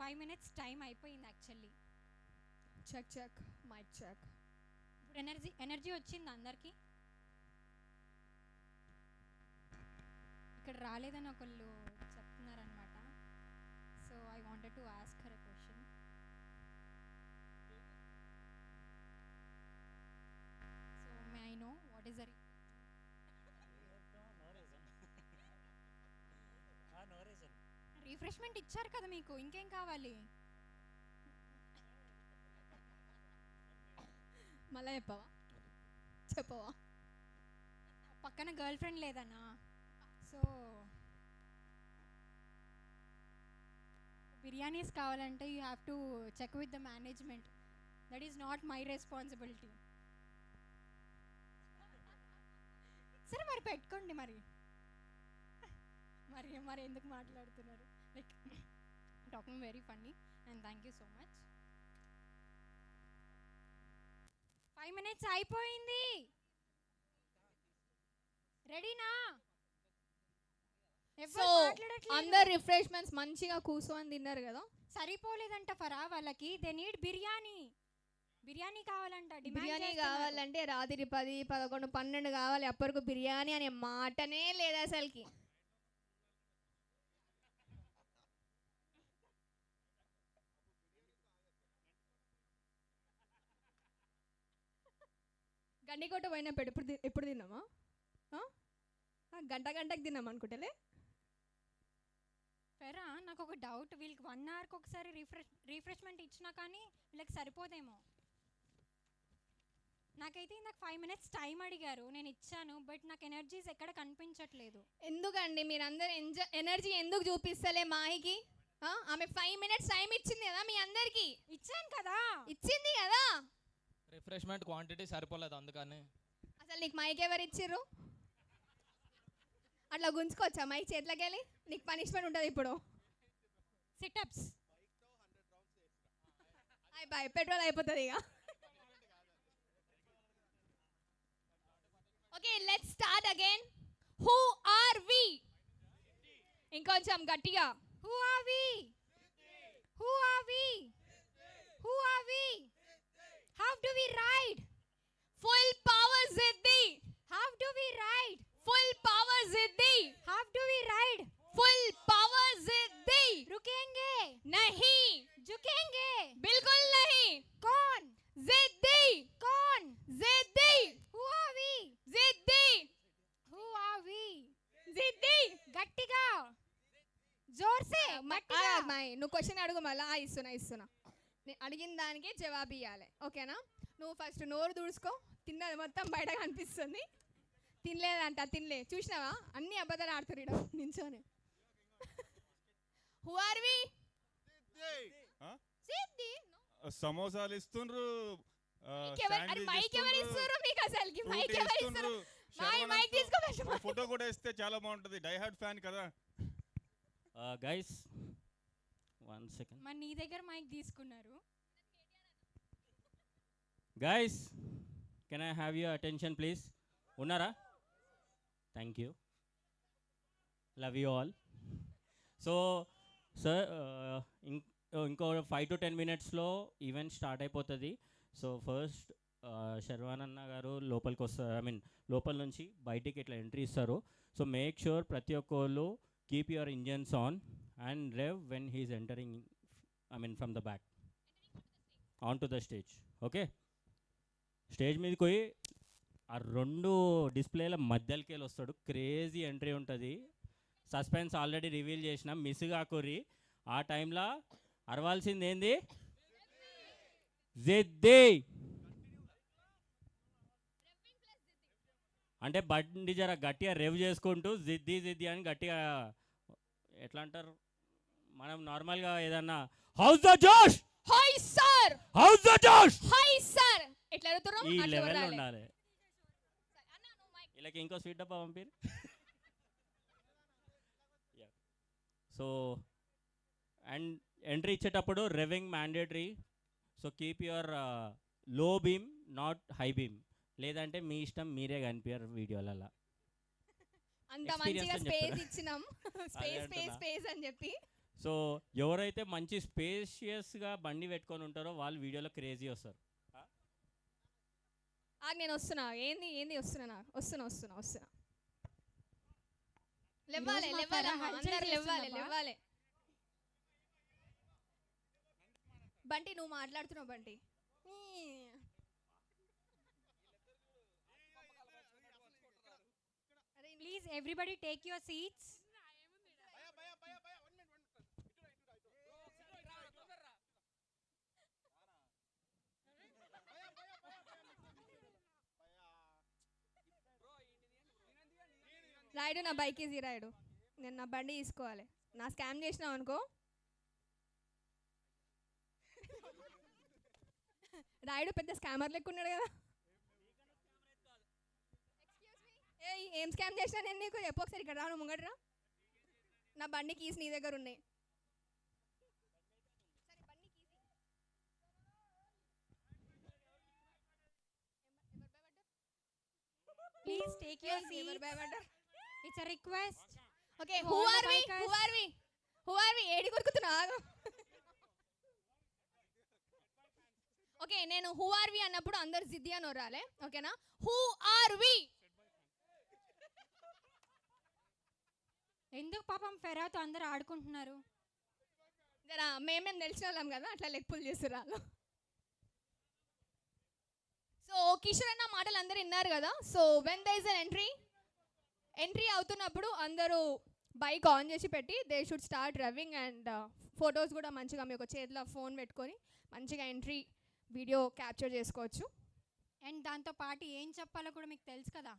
5 minutes టైం అయిపోయింది యాక్చువల్లీ. Check mic check. ఇప్పుడు ఎనర్జీ వచ్చింది అందరికీ? ఇక్కడ రాలేదని ఒకళ్ళు చెప్తున్నారనమాట. So I wanted to ask her a question. So may I know what is the refreshment ఇచ్చారు కదా మీకు, ఇంకేం కావాలి? మళ్ళీ చెప్పవా? పక్కన గర్ల్ ఫ్రెండ్ లేదన్నా. సో బిర్యానీస్ కావాలంటే you have to check with the management. That is not my responsibility. సరే మరి పెట్టుకోండి. మరి మరి మరి ఎందుకు మాట్లాడుతున్నారు? Like talking very funny and thank you so much. 5 minutes అయిపోయింది. రెడీనా? సో అందరు రిఫ్రెష్మెంట్స్ మంచిగా కూర్చొని తిన్నారు కదా. సరిపోలేదంట ఫరా వాళ్ళకి. They need biryani. బిర్యానీ కావాలంట. బిర్యానీ కావాలంటే రాత్రి 10, 11, 12 కావాలి. అప్పటికు బిర్యానీ అనే మాటనే లేదు అసలుకి. గండికోట పోయినప్పుడు ఎప్పుడు తిన్నామా? గంటకి తిన్నాం అనుకుంటలే. ఫెరా నాకు ఒక డౌట్. వీళ్ళకి 1 hourకి ఒకసారి రిఫ్రెష్మెంట్ ఇచ్చినా కానీ వీళ్ళకి సరిపోదేమో. నాకైతే ఇందాక 5 minutes టైం అడిగారు, నేను ఇచ్చాను. బట్ నాకు ఎనర్జీస్ ఎక్కడ కనిపించట్లేదు. ఎందుకండి మీరందరూ ఎనర్జీ ఎందుకు చూపిస్తలే మాహికి? ఆమె 5 minutes టైం ఇచ్చింది కదా మీ అందరికి. ఇచ్చాను కదా. ఇచ్చింది కదా. రిఫ్రెష్మెంట్ క్వాంటిటీ సరిపోలేదు అందుకని. అసలు నీకు మైక్ ఎవరు ఇచ్చిర్రు? అట్లా గుంజుకోవచ్చా మైక్ చేతిలోకి వెళ్ళి? నీకు పనిష్మెంట్ ఉంటుంది ఇప్పుడు. సిటప్స్. అయిపోయి పెట్రోల్ అయిపోతుంది ఇక. Okay let's start again. Who are we? ఇంకొంచెం గట్టిగా. Who are we? Who are we? Who are we? How do we ride? Full power Ziddi. How do we ride? Full power Ziddi. How do we ride? Full power Ziddi. रुकेंगे नहीं. झुकेंगे बिल्कुल नहीं. कौन? Ziddi. कौन? Ziddi. Who are we? Ziddi. Who are we? Ziddi. గట్టిగా జోర్ సే గట్టిగా. నువ్వు క్వశ్చన్ అడుగు మళ్ళా. ఇస్తున్నా నేను అడిగిన దానికే జవాబు ఇవ్వాలి. ఓకేనా? నువ్వు ఫస్ట్ నోరు దూడ్చుకో. తిన్నది మొత్తం బయట కనిపిస్తుంది. తినలేదంట. తినలే. చూసినావా? అన్ని అబద్ధాలు ఆడుతారు ఇక్కడ నించోని. Who are we? సిద్ధి. సమోసాలు ఇస్తుండ్రు. మైక్ ఎవరు ఇస్తారు మీకు? అసలుకి మైక్ ఎవరు ఇస్తారు? మైక్ తీసుకో. ఫోటో కూడా ఇస్తే చాలా బాగుంటది. డై హార్డ్ ఫ్యాన్ కదా. Guys 1 second. మరి నీ దగ్గర మైక్ తీసుకున్నారు. Guys can I have your attention please? ఉన్నారా? Thank you. Love you all. So sir ఇంకో 5 to 10 minutesలో ఈవెంట్ స్టార్ట్ అయిపోతుంది. సో ఫస్ట్ శర్వానన్న గారు లోపలికి వస్తారు. లోపల నుంచి బయటికి ఇట్లా ఎంట్రీ ఇస్తారు. సో మేక్ షూర్ ప్రతి ఒక్కళ్ళు keep your engines on and rev when he is entering from the back onto the stage. Okay, stage మీదకి పోయి ఆ 2 డిస్ప్లేల మధ్యలోకి వెళ్ళి వస్తాడు. క్రేజీ ఎంట్రీ ఉంటుంది. సస్పెన్స్ ఆల్రెడీ రివీల్ చేసిన. మిస్ కాకుర్రి. ఆ టైంలో అరవాల్సింది ఏంది? జిద్ది. అంటే బండి జర గట్టిగా రెవ్ చేసుకుంటూ జిద్ది అని గట్టిగా ఎట్లా అంటారు మనం నార్మల్గా ఏదన్నా హౌస్ ద జోష్, హై సర్, హౌస్ ద జోష్, హై సర్ ఎట్లా అడుగుతారో ఈ అట్లా లెవెల్ ఉండాలి. ఉండాలి. వీళ్ళకి ఇంకో స్వీట్ డబ్బా పంపిరు. సో అండ్ ఎంట్రీ ఇచ్చేటప్పుడు revving mandatory. So keep your low beam not high beam. లేదంటే మీ ఇష్టం, మీరే కనిపించారు వీడియోలలో. అంత Experience మంచిగా అని స్పేస్ చెప్తారా? ఇచ్చినాం. అదే స్పేస్ అంటున్నా. స్పేస్ స్పేస్ అని చెప్పి సో ఎవరైతే మంచి స్పేషియస్గా బండి పెట్టుకొని ఉంటారో వాళ్ళు వీడియోలో క్రేజీ వస్తారు. నేను వస్తున్నా. ఏంది వస్తున్నా. లేవాలి మా ఫెరా హల్చల్ అందరు చేస్తుందబ్బా. లేవాలి. బంటి నువ్వు మాట్లాడుతున్నావు Bunty. Please everybody take your seats. Rayudu నా బైక్ ఈజీ రాయుడు. నేను నా బండి తీసుకోవాలి. నా స్కామ్ చేసినావు అనుకో. రాయుడు పెద్ద స్కామర్ లెక్క ఉన్నాడు కదా. ఏం స్కామ్ చేసినా నేను నీకు చెప్పు ఒకసారి. ఇక్కడ రాను ముంగట్రా. నా బండి కీస్ నీ దగ్గర ఉన్నాయి. Please take your seats. It's a request. Okay who are we ఏడి కొరుకుతున్నా. ఓకే నేను హూ ఆర్ వి అన్నప్పుడు అందరు జిద్ది అని ఒరాలే. ఓకేనా? Who are we. ఎందుకు పాపం ఫెరాతో అందరూ ఆడుకుంటున్నారు? జరా మేమేం తెలిసిన వాళ్ళం కదా, అట్లా లెక్కులు చేస్తున్నారు. సో కిషోర్ అన్న మాటలు అందరూ విన్నారు కదా. So when there is an entry అవుతున్నప్పుడు అందరూ బైక్ ఆన్ చేసి పెట్టి they should start driving. And photos కూడా మంచిగా మీ ఒక చేతిలో ఫోన్ పెట్టుకొని మంచిగా ఎంట్రీ వీడియో క్యాప్చర్ చేసుకోవచ్చు. అండ్ దాంతో పాటు ఏం చెప్పాలో కూడా మీకు తెలుసు కదా.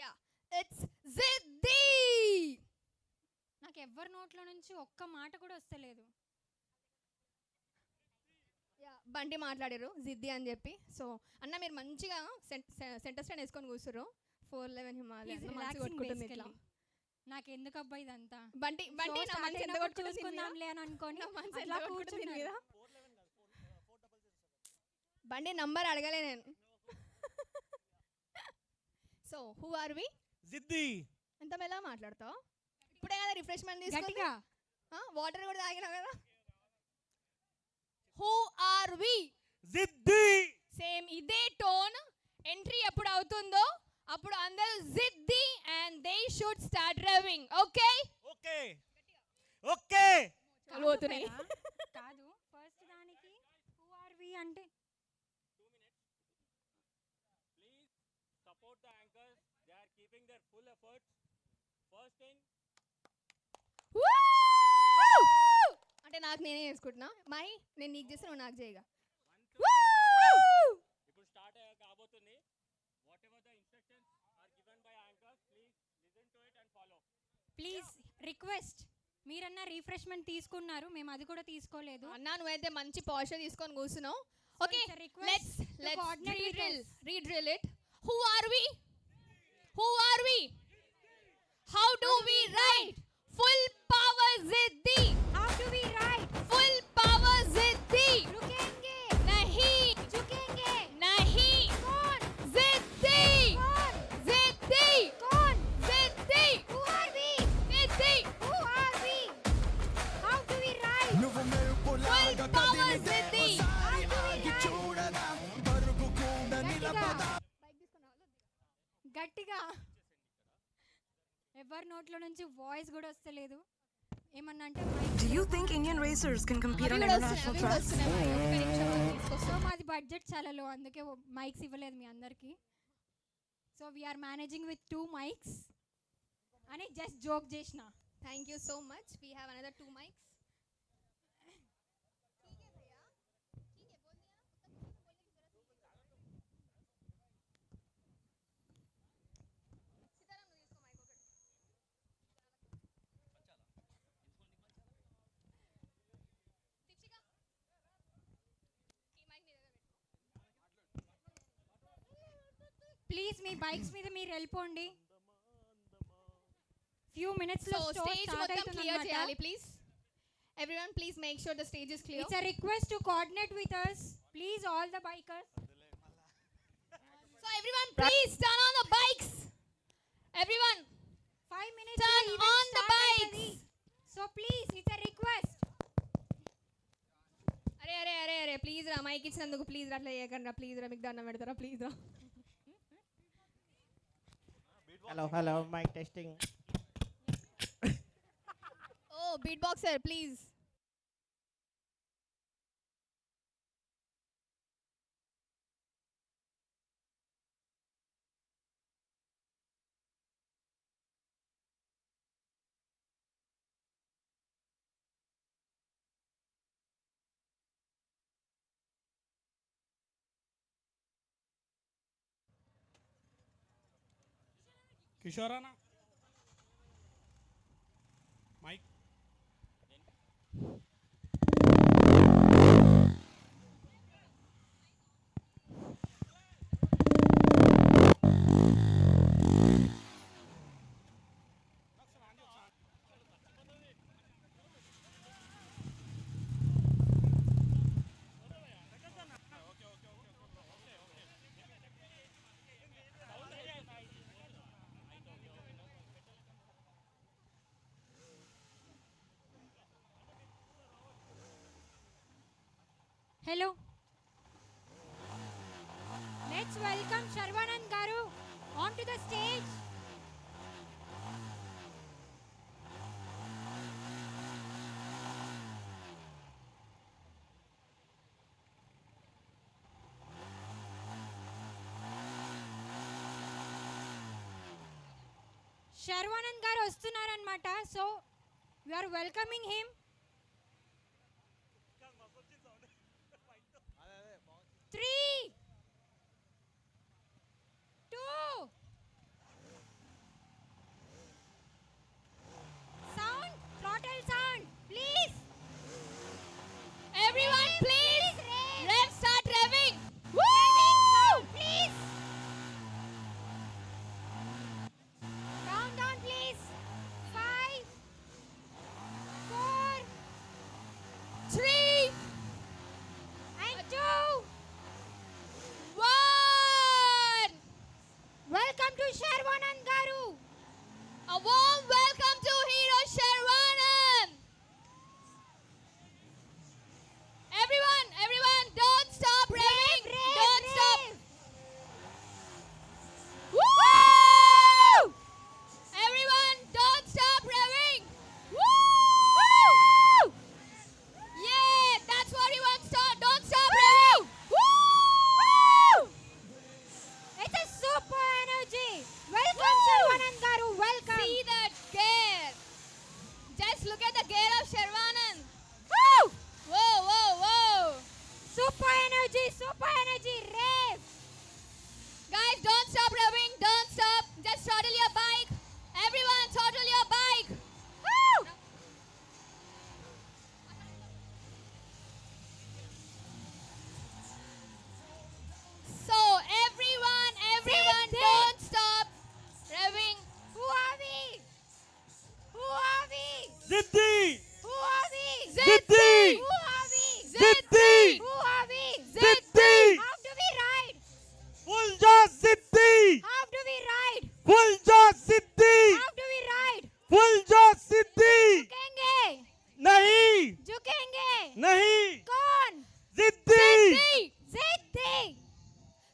యా ఇట్స్ జిద్ది. నాకు ఎవ్వరి నోట్లో నుంచి ఒక్క మాట కూడా వస్తలేదు. బండి మాట్లాడారు జిద్ది అని చెప్పి. సో అన్న మీరు మంచిగా సెంటర్ స్టాండ్ వేసుకొని కూర్చురు. 411 హిమాలయ. నాకు ఎందుకు అబ్బా ఇదంతా. బండి నా మనసు ఎంత చూసుకుందాంలే అని అనుకోని అట్లా కూర్చున్నారు. బండి నంబర్ అడగలే నేను. So who are we? జిద్ది. ఎంత మెల్లగా మాట్లాడతావు? ఇప్పుడే కదా రిఫ్రెష్మెంట్ తీసుకుంది. వాటర్ కూడా తాగినావు కదా. Who are we? జిద్ది. సేమ్ ఇదే టోన్ ఎంట్రీ ఎప్పుడు అవుతుందో అప్పుడు అందరూ జిద్ది and they should start driving. Okay కలుగుతున్నాయి. కాదు ఫస్ట్ దానికి హూ ఆర్ వి అంటే 2 minutes. Please support the anchors. They are keeping their full efforts. First thing. అంటే నాకు నేనే చేసుకుంటున్నా. మై నేను నీకు చేస్తే నువ్వు నాకు చేయగా. ఇప్పుడు స్టార్ట్ కాబోతుంది. Whatever the instructions are given by anchors, please listen to it and follow. Please request. మీరన్నా రిఫ్రెష్మెంట్ తీసుకున్నారు, మేము అది కూడా తీసుకోలేదు. అన్నా నువ్వైతే మంచి పాస్చర్ తీసుకొని కూర్చున్నావు. Okay let's redrill it. Who are we? How do we ride? Full power జిద్ది. How do we ride? Full power జిద్ది. रुकेंगे नहीं झुकेंगे नहीं. कौन జిద్ది. कौन జిద్ది. कौन జిద్ది. who are we జిద్ది. who are we how do we ride full power జిద్ది. గట్టిగా ఎవరి నోట్లో నుంచి వాయిస్ కూడా వస్తలేదు. ఏమన్నా అంటే Do you think Indian racers can compete on international tracks? So మాది బడ్జెట్ చాలా లో, అందుకే మైక్స్ ఇవ్వలేదు మీ అందరికి. So we are managing with 2 mics అని జస్ట్ జోక్ చేసిన. Thank you so much. We have another 2 mics. Please మీ బైక్స్ మీద మీరు వెళ్ళిపోండి. ఫ్యూ మినిట్స్ లో So స్టార్ట్ stage మొత్తం క్లియర్ అవుతుందన్నమాట. చేయాలి please. Everyone please make sure the stage is clear. It's a request to coordinate with us. Please all the bikers. So everyone please turn on the bikes. Everyone 5 minutes turn till event on the start bikes. అవుతది. So please it's a request. Please రా mic ఇచ్చినందుకు please రా అట్లా చేయకండి రా please రా మీకు దండం పెడతారా ప్లీజ్ రా హలో మైక్ టెస్టింగ్ ఓ బీట్ బాక్సర్ ప్లీజ్ కిషోరానా mic Hello. Let's welcome Sharvanand Garu onto the stage. Sharvanand Garu వస్తున్నారన్నమాట. So we are welcoming him. 3, 2, sound, throttle sound, please. Everyone please rev start revving. Revving sound, please. Countdown, please. 5, 4, 3 and 2. 1 Welcome to Sharvanand Garu. A warm welcome to Hero Sharvanand. Everyone, don't stop revving. Don't stop. Woo! Everyone, don't stop revving. Woo! Yeah, that's what he wants. Don't stop revving. Woo! It's a super energy. Welcome, Sharvanand Garu. Welcome. See that gear. Just look at the gear of Sharvanand. Woo! Whoa. Super energy, rave. Guys, don't stop revving. Don't stop. Just throttle your bike. Everyone, throttle your bike. Woo! So, everyone, don't stop revving. Who are we? Zitti! Who are we? Zitti! Who are we? Zitti! Who are we? Zitti! How do we ride? Full jaw Zitti! How do we ride? Full jaw Zitti! How do we ride? Full jaw Zitti! झुकेंगे नहीं झुकेंगे नहीं कौन? जिद्दी जिद्दी.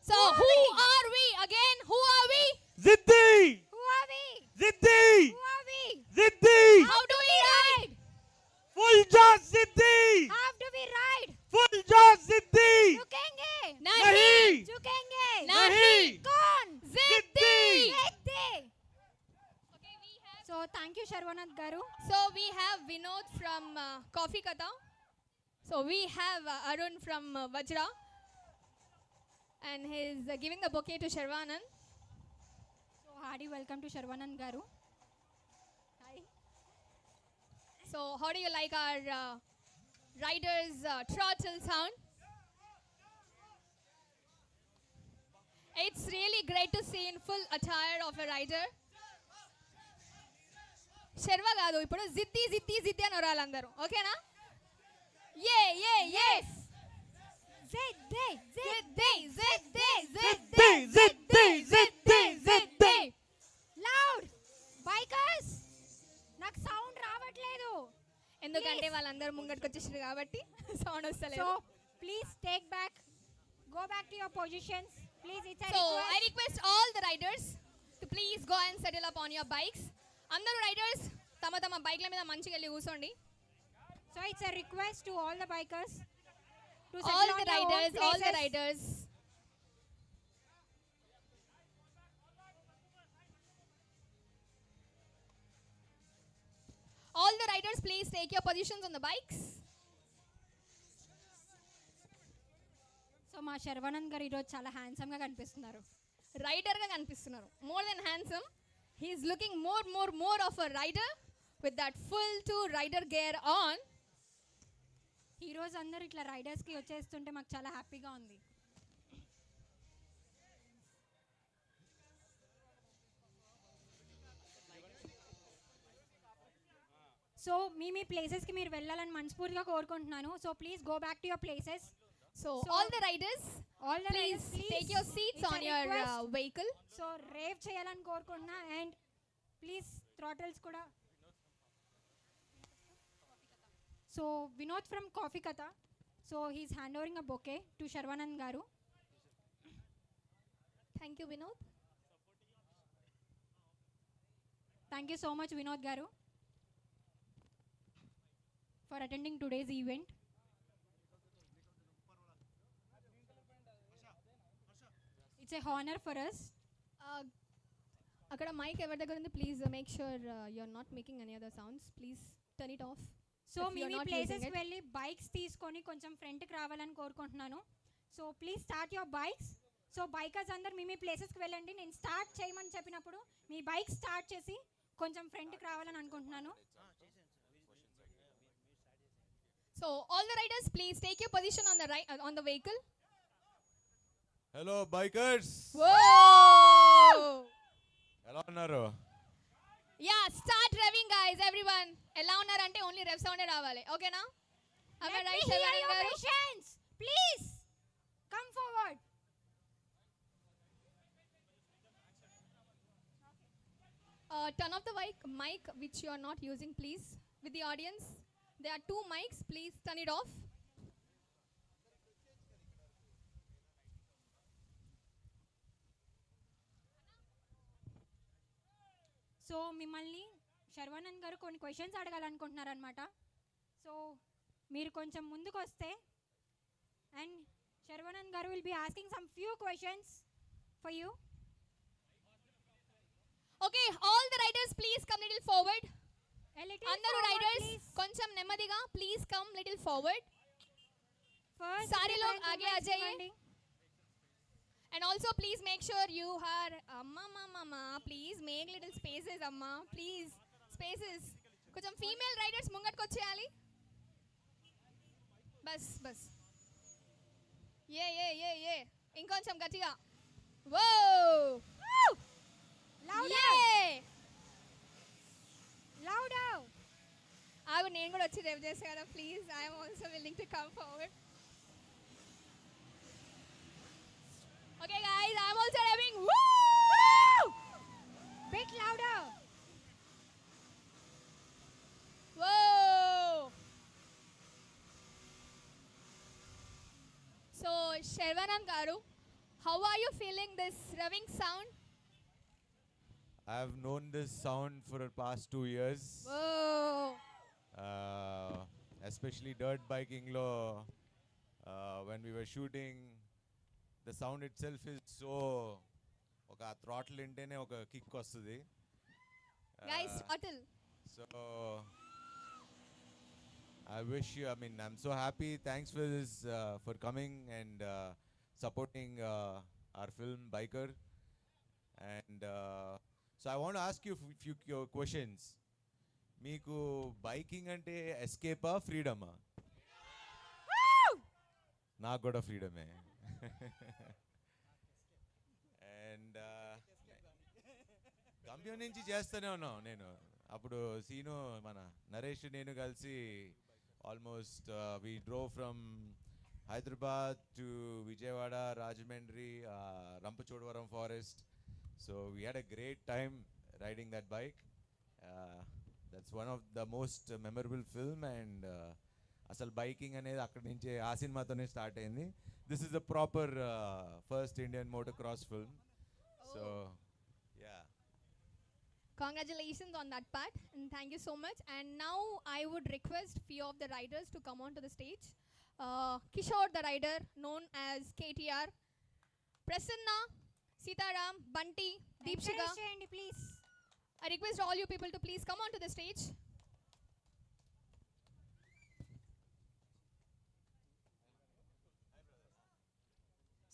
So, who are we? Again, who are we? जिद्दी Who are we? जिद्दी Who are we? जिद्दी How do we ride? Full jaw जिद्दी How do we ride? Full jaw जिद्दी झुकेंगे Nahi. झुकेंगे नहीं कौन? Zitti. जिद्दी. So thank you Sharvanand Garu. So, we have Vinod from Coffee Katha. So, we have Arun from Vajra. And he's giving the bouquet to Sharvanand. So hearty welcome to Sharvanand Garu. Hi. So, how do you like our rider's throttle sound? It's really great to see in full attire of a rider. Sharva కాదు ఇప్పుడు జిద్ది అని వరాలి అందరూ ఓకేనా yes Ziddai, ziddai. Loud. Bikers. నాకు sound రావట్లేదు. ఎందుకంటే వాళ్ళందరూ ముంగటికి వచ్చేసారు కాబట్టి సౌండ్ వస్తలేదు So please go back to your positions. Please, it's a So request. I request all the riders to please go and settle up on your bikes. అందరూ riders తమ తమ బైక్ల మీద మంచిగా వెళ్ళి కూర్చోండి. So it's a request to all the bikers to All settle the on your own riders, all the places. riders. All the riders, please take your positions on the bikes. So మా శర్వానంద్ గారు ఈరోజు చాలా హ్యాండ్సమ్గా కనిపిస్తున్నారు. రైడర్గా కనిపిస్తున్నారు. More than handsome, he's looking more of a rider with that full to rider gear on. ఈరోజు అందరూ ఇట్లా రైడర్స్కి వచ్చేస్తుంటే మాకు చాలా హ్యాపీగా ఉంది. సో మీ ప్లేసెస్కి మీరు వెళ్ళాలని మనస్ఫూర్తిగా కోరుకుంటున్నాను. So please go back to your places. So all the riders, please take your seats on your vehicle. So rev చేయాలని కోరుకుంటున్నా అండ్ ప్లీజ్ థ్రాటల్స్ కూడా. So Vinod from coffee Katha, so he's hand overing a bouquet to Sharwanand గారు. Thank you, Vinod. Thank you so much Vinod గారు for attending today's event. It's a honour for us. అక్కడ mic ఎవరి దగ్గర ఉంది? Please make sure you are not making any other sounds. Please turn it off. So మీ ప్లేసెస్కి వెళ్ళి bikes తీసుకొని కొంచెం ఫ్రంట్కి రావాలని కోరుకుంటున్నాను. So please start your bikes. So bikers అందరు మీ ప్లేసెస్కి వెళ్ళండి. నేను స్టార్ట్ చేయమని చెప్పినప్పుడు మీ బైక్ స్టార్ట్ చేసి కొంచెం ఫ్రంట్కి రావాలని అనుకుంటున్నాను. So all the riders, please take your position on the vehicle. Hello bikers, ఎలా ఉన్నారు? Yeah, start revving guys, everyone. ఎలా ఉన్నారంటే ఓన్లీ రెవ్ సౌండ్ రావాలి, ఓకేనా? Let me hear your questions. Please come forward. Turn off the mic which you are not using, please. With the audience, there are 2 mics, please turn it off. So మిమ్మల్ని శర్వానంద్ గారు కొన్ని questions అడగాలనుకుంటున్నారనమాట. So మీరు కొంచెం ముందుకు వస్తే and Sharwanand గారు will be asking some few questions for you. Okay, all the riders please come little forward. అందరూ riders కొంచెం నెమ్మదిగా ప్లీజ్ కమ్ లిటిల్ ఫార్వర్డ్. सारे लोग आगे आ जाइए. And also please make sure you are mama please make little spaces amma please spaces. కొంచెం female riders ముంగట్కి వచ్చేయాలి. Bus ఏ ఇంకొంచెం గట్టిగా. వో లౌడర్. ఆగు, నేను కూడా వచ్చి రేవ్ చేస్తా కదా. Please, I'm also willing to come forward. Okay guys, I'm also raving. Bit louder. వో సో శర్వానంద్ గారు, how are you feeling this revving sound? I've known this sound for the past 2 years. Whoa. Especially dirt biking lo, when we were shooting, the sound itself is so oka throttle intene oka kick vastadi. Guys, throttle. So I wish you, I mean, I'm so happy. Thanks for this, for coming and supporting our film Biker. And so I want to ask you a few questions. Meeku biking ante escape a freedom a? Naa kuda freedom e. And గమ్యం నుంచి చేస్తూనే ఉన్నాం. నేను అప్పుడు scene మన నరేష్ నేను కలిసి almost we drove from Hyderabad to Vijayawada, Rajahmundry, Rampachodavaram forest. So we had a great time riding that bike. That's one of the most memorable film, and అసలు బైకింగ్ అనేది అక్కడి నుంచే ఆ సినిమాతోనే స్టార్ట్ అయింది. This is the proper first Indian motor cross film. So yeah, Congratulations on that part, and thank you so much. And now I would request few of the riders to come onto the stage. Kishore, the rider known as KTR, Prasanna, Sitaram, Bunty, Deepshika. చేయండి please. I request all you people to please come onto the stage.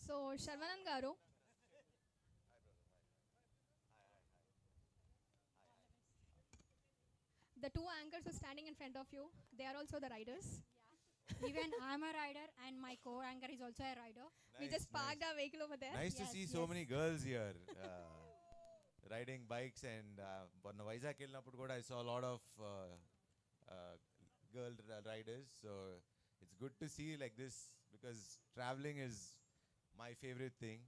So, Sharvanand garu, the two anchors who are standing in front of you, they are also the riders. Even I'm a rider and my co-anchor is also a rider. We Nice, just parked nice. our vehicle over there. Nice to Yes, see so yes. many girls here riding bikes, and మొన్న వైజాగ్ వెళ్ళినప్పుడు కూడా I saw a lot of girl riders. So it's good to see like this because traveling is my favorite thing.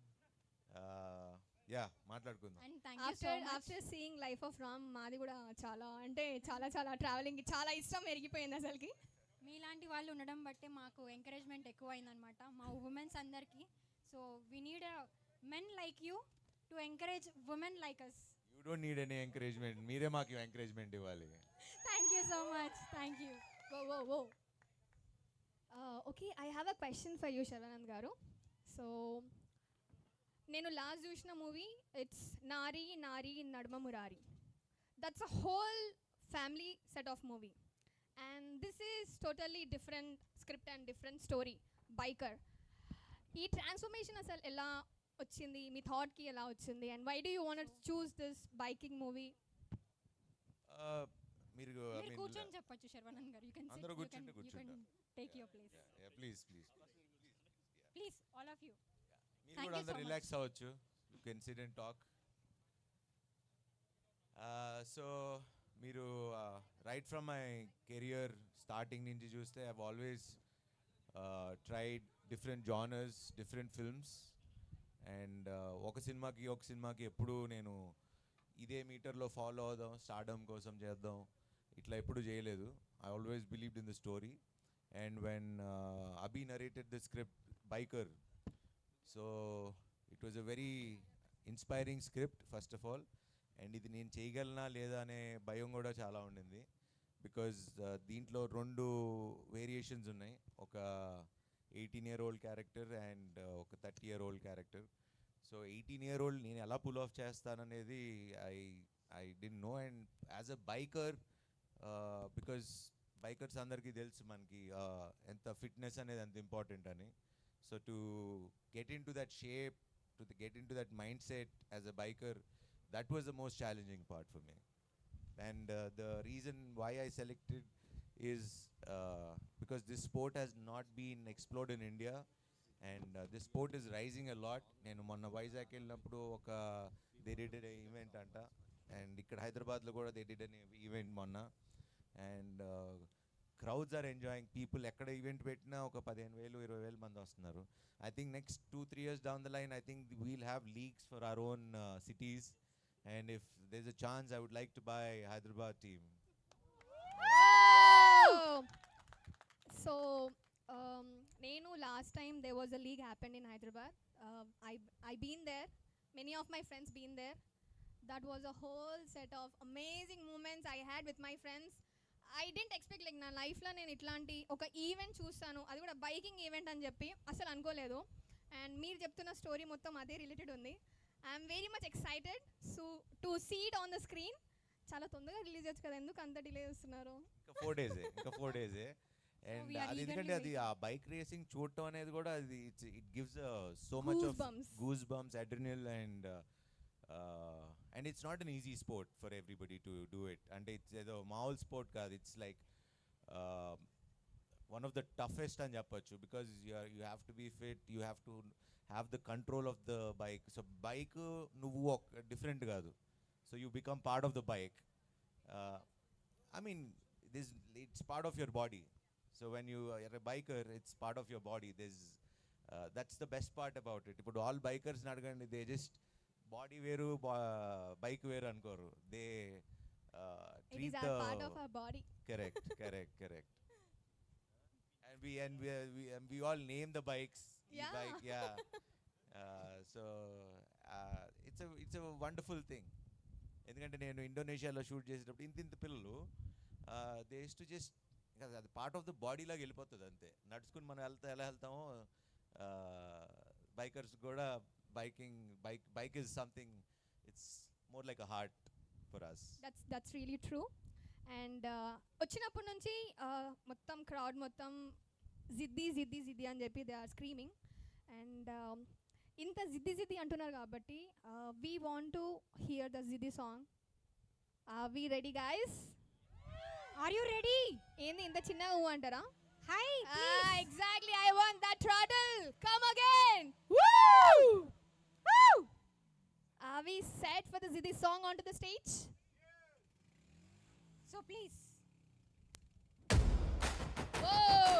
Yeah, మాట్లాడుకుందాం. And thank you so much. After seeing Life of Ram, మాది కూడా చాలా అంటే చాలా travelling కి చాలా ఇష్టం పెరిగిపోయింది అసలుకి. మీలాంటి వాళ్ళు ఉండడం బట్టే మాకు ఎంకరేజ్మెంట్ ఎక్కువ అయిందనమాట మా ఉమెన్స్ అందరికీ. So we need men like you to encourage women like us. You don't need any encouragement. మీరే మాకు encouragement ఇవ్వాలి. Thank you so much. Thank you. Whoa. Okay, I have a question for you, Sharvanand garu. So, నేను last చూసిన movie it's Nari Naduma Murari. That's a whole family set of movie, and this is totally different script and different story. Biker, ఈ transformation అసలు ఎలా వచ్చింది, మీ థాట్కి ఎలా వచ్చింది, and why do you want choose this biking movie? మీరు మీరు కూర్చొని చెప్పొచ్చు శర్వానంద్ గారు. యూ కెన్ అందరూ కూర్చుంటే you can take your place. Please please all of you. మీరు Thank కూడా you అందరూ so much. రిలాక్స్ అవ్వచ్చు. You can sit and talk. So మీరు right from my career starting నుంచి చూస్తే I have always tried different genres, different films. And ఒక సినిమాకి ఎప్పుడు నేను ఇదే మీటర్లో ఫాలో అవుదాం, స్టార్డమ్ కోసం చేద్దాం, ఇట్లా ఎప్పుడు చేయలేదు. I always believed in the story. And when Abhi narrated the script biker, so it was a very inspiring script first of all. And ఇది నేను చేయగలనా లేదా అనే భయం కూడా చాలా ఉండింది. బికాజ్ దీంట్లో 2 వేరియేషన్స్ ఉన్నాయి. ఒక 18-year-old క్యారెక్టర్ అండ్ ఒక 30-year-old క్యారెక్టర్. సో 18-year-old నేను ఎలా పుల్ ఆఫ్ చేస్తాననేది I didn't know. And as a biker, because bikers అందరికీ తెలుసు మనకి ఎంత ఫిట్నెస్ అనేది ఎంత ఇంపార్టెంట్ అని. So to get in to that shape, to get in to that mind set as a biker, that was the most challenging part for me. And the reason why I selected is because this sport has not been explored in India, and this sport is rising a lot. నేను మొన్న వైజాగ్ వెళ్ళినప్పుడు they did an event అంట, and ఇక్కడ హైదరాబాద్లో కూడా they did an event మొన్న. And crowds are enjoying. People ఎక్కడ event పెట్టినా ఒక 15,000-20,000 మంది వస్తున్నారు. I think next 2-3 years down the line, I think we'll have leagues for our own cities. And if there's a chance, I would like to buy Hyderabad team. So, nenu last time there was a league happened in Hyderabad. I been there. Many of my friends been there. That was a whole set of amazing moments I had with my friends. I didn't expect like na life la nenu itlanti oka event చూస్తాను, అది కూడా biking event అని చెప్పి అసలు అనుకోలేదు. And మీరు చెప్తున్న story మొత్తం అదే రిలేటెడ్ ఉంది. I'm very much excited to see it on the screen. చాలా తొందరగా రిలీజ్ చేయొచ్చు కదా, ఎందుకు అంత డిలే చేస్తున్నారు? ఇంకా 4 days. అండ్ we are అది ఎందుకంటే eagerly అది ఆ బైక్ రేసింగ్ చూడటం అనేది కూడా అది it gives so much of goose bumps, adrenal, and it's not an easy sport for everybody to do it. అంటే ఇట్స్ ఏదో మామూలు స్పోర్ట్ కాదు. It's like one of the toughest అని చెప్పొచ్చు. Because you have to be fit, you have to have the control of the bike. So bike నువ్వు different కాదు. So you become part of the bike. I mean it's part of your body. So when you are a biker, it's part of your body. That's the best part about it. But all bikers nadagandi, they just body veru bike veru ankoru. They It is a part of our body. Correct. we all name the bikes. Yeah. E-bike, yeah. So it's a wonderful thing. ఎందుకంటే నేను ఇండోనేషియాలో shoot చేసేటప్పుడు ఇంత పిల్లలు they to just అది part of the body లాగా వెళ్ళిపోతుంది అంతే. నడుచుకుని మనం ఎలా వెళ్తామో బైకర్స్ కూడా bike is something, it's more like a heart for us. That's really true. And వచ్చినప్పటి నుంచి మొత్తం క్రౌడ్ మొత్తం జిద్ది జిద్ది జిద్ది అని చెప్పి దే ఆర్ స్క్రీమింగ్. అండ్ ఇంత జిద్ది జిద్ది అంటున్నారు కాబట్టి we want to hear the జిద్ది song. We ready guys? Are you ready? ఏంది ఇంత చిన్నగా ఊ అంటారా? High exactly, I want that throttle. Come again. Are we set for the Ziddy song onto the stage? So please. Whoa!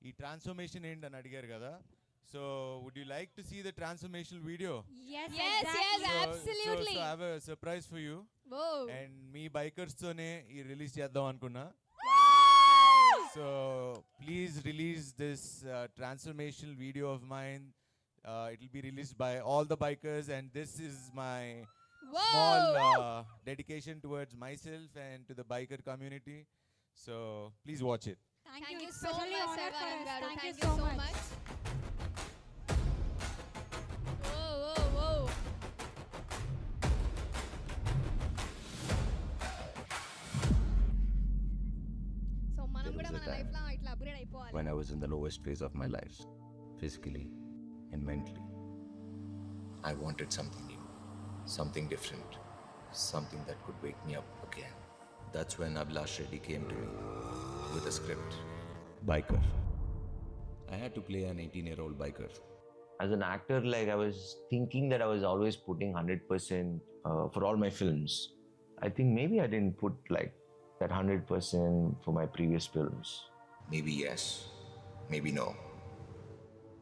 ఈ transformation ఏంటి అని అడిగారు కదా. So would you like to see the transformational video? Yes, absolutely. So I have a surprise for you. Whoa. And me bikers తోనే ఈ release చేద్దాం అనుకున్నా. So please release this transformational video of mine. It will be released by all the bikers, and this is my small dedication towards myself and to the biker community. So please watch it. Thank you so Especially much, honored for Sarvanan us. garu. Thank Thank you you so so much. much. Whoa. So మనం There కూడా was a మన time life లో ఇట్లా upgrade అయిపోవాలి. when I was in the lowest phase of my life, physically and mentally. I wanted something new, something different, something that could wake me up again. That's when Abhilash Reddy came to me with a script. Biker. I had to play an 18-year-old biker. As an actor, like I was thinking that I was always putting 100% for all my films. I think maybe I didn't put like that 100% for my previous films. Maybe yes, maybe no.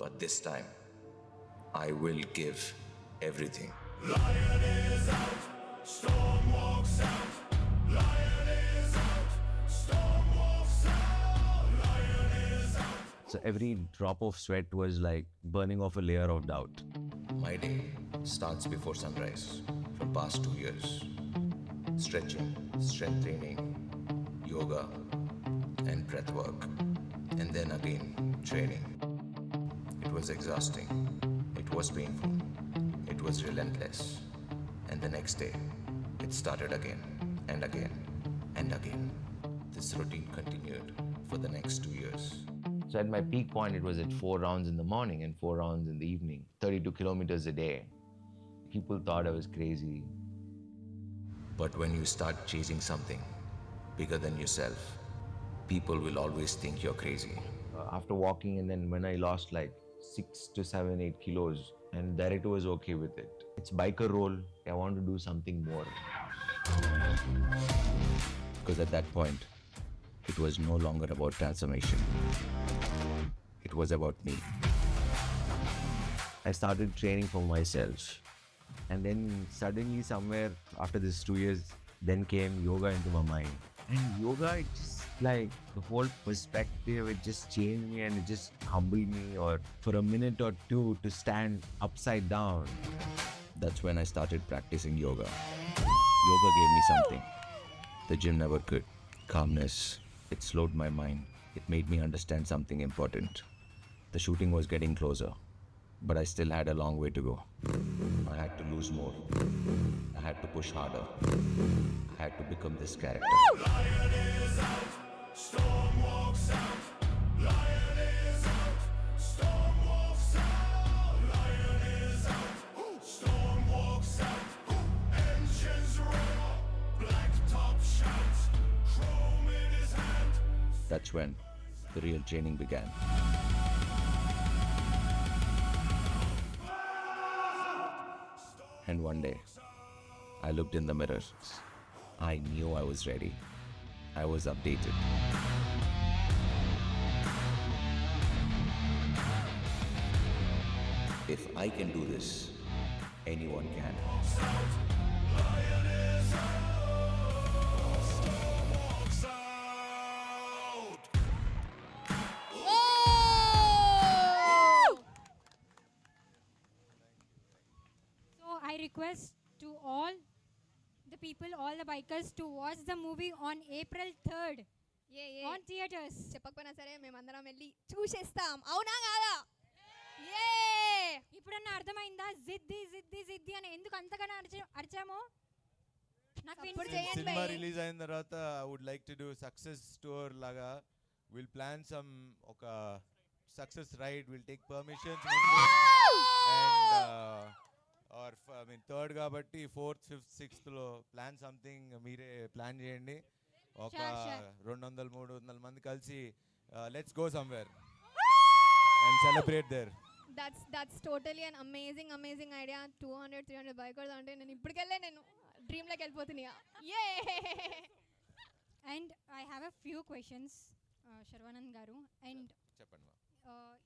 But this time, I will give everything. Lion is out, storm walks out. Lion is out, storm walks out. Lion is out. So every drop of sweat was like burning off a layer of doubt. My day starts before sunrise from past 2 years. Stretching, strength training, yoga, and breath work. And then again, training. It was exhausting. It was painful. It was relentless. And the next day, it started again and again and again. This routine continued for the next 2 years. So at my peak point, it was at 4 rounds in the morning and 4 rounds in the evening, 32 kilometers a day. People thought I was crazy. But when you start chasing something bigger than yourself, people will always think you're crazy. After walking, and then when I lost like 6 to 7, 8 kilos, and director was okay with it. It's biker role. I want to do something more. Because at that point, it was no longer about transformation. It was about me. I started training for myself. And then suddenly somewhere after this 2 years, then came yoga into my mind. And yoga, it just like the whole perspective, it just changed me and it just humbled me, or for a minute or two to stand upside down. That's when I started practicing yoga. Yoga gave me something the gym never could. Calmness. It slowed my mind. It made me understand something important. The shooting was getting closer, but I still had a long way to go. I had to lose more. I had to push harder. I had to become this character. Lion is out, storm walks out. Lion is out, storm walks out. Lion is out, storm walks out. Engines roar, black top shouts, chrome in his hand. That's when the real training began. And one day, I looked in the mirror. I knew I was ready. I was updated. If I can do this, anyone can. Lion is out, storm walks out. So I request to all the people, all the bikers, to watch the movie on April 3rd on theaters. చెప్పకపోయినా సరే మేమందరం వెళ్ళి చూసేస్తాం, అవునా కాదా? ఇప్పుడన్నా అర్థమైందా జిద్ది జిద్ది జిద్ది అని ఎందుకు అంతగానో అరిచామో? నాకు సినిమా రిలీజ్ అయిన తర్వాత I would like to do success tour లాగా. విల్ ప్లాన్ సమ్ ఒక success ride, will take permissions and or I mean third కాబట్టి 4th, 5th, 6th లో ప్లాన్ సంథింగ్ మీరే ప్లాన్ చేయండి. ఒక 200-300 మంది కలిసి let's go somewhere and celebrate there. That's totally an amazing idea. 200-300 bikers అంటే నేను ఇప్పటికెళ్ళే నేను డ్రీమ్ లోకి వెళ్ళిపోతున్నా. And I have a few questions Sharwanand గారు. అండ్ చెప్పండి.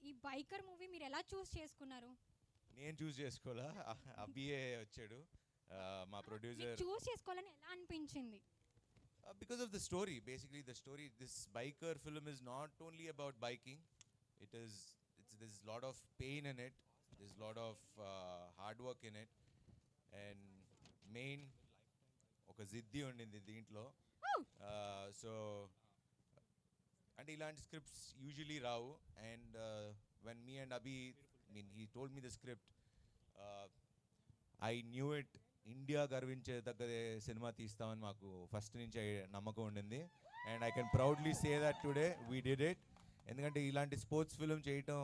ఈ బైకర్ మూవీ మీరు ఎలా చూస్ చేసుకున్నారు? నేను చూస్ చేసుకోవాలా, అబ్బియే వచ్చాడు మా ప్రొడ్యూసర్. చూస్ చేసుకోవాలని ఎలా అనిపించింది? Because of the story, basically the story, this biker film is not only about biking. There's a lot of pain in it. There's a lot of hard work in it. And main oka ziddi undindi deentlo. So and ilanti scripts usually ravu. And when me and Abhi, he told me the script, I knew it. India గర్వించే దగ్గరే cinema తీస్తామని మాకు first నుంచి నమ్మకం ఉండింది. And I can proudly say that today we did it. ఎందుకంటే ఇలాంటి sports film చేయటం,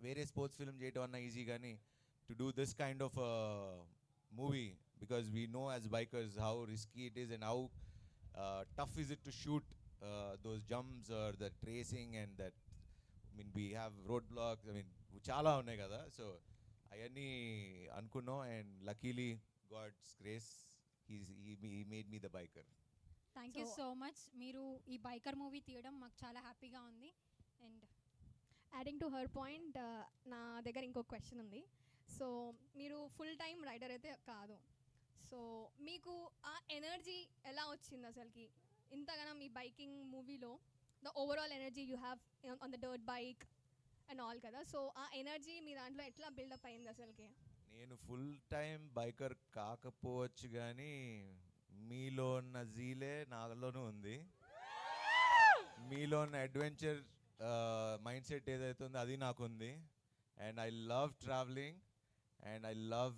వేరే స్పోర్ట్స్ ఫిల్మ్ చేయటం అన్న ఈజీ, కానీ to do this kind of movie, because we know as bikers how risky it is and how tough is it to shoot those jumps or that racing and that we have road blocks, చాలా ఉన్నాయి కదా. So అవన్నీ అనుకున్నాం and luckily God's grace, he made me the biker. Thank you so much. మీరు ఈ biker movie తీయడం మాకు చాలా హ్యాపీగా ఉంది. And adding to her point, నా దగ్గర ఇంకొక క్వశ్చన్ ఉంది. సో మీరు ఫుల్ టైం రైడర్ అయితే కాదు, సో మీకు ఆ ఎనర్జీ ఎలా వచ్చింది అసలుకి ఇంతగానో మీ బైకింగ్ మూవీలో? The overall energy you have on the dirt bike and all కదా, సో ఆ ఎనర్జీ మీ దాంట్లో ఎట్లా బిల్డప్ అయింది అసలుకి? నేను ఫుల్ టైం బైకర్ కాకపోవచ్చు, కానీ మీలో ఉన్న జీలే నాలోనూ ఉంది. మీలో ఉన్న అడ్వెంచర్ మైండ్ సెట్ ఏదైతే ఉందో అది నాకుంది. And I love travelling and I love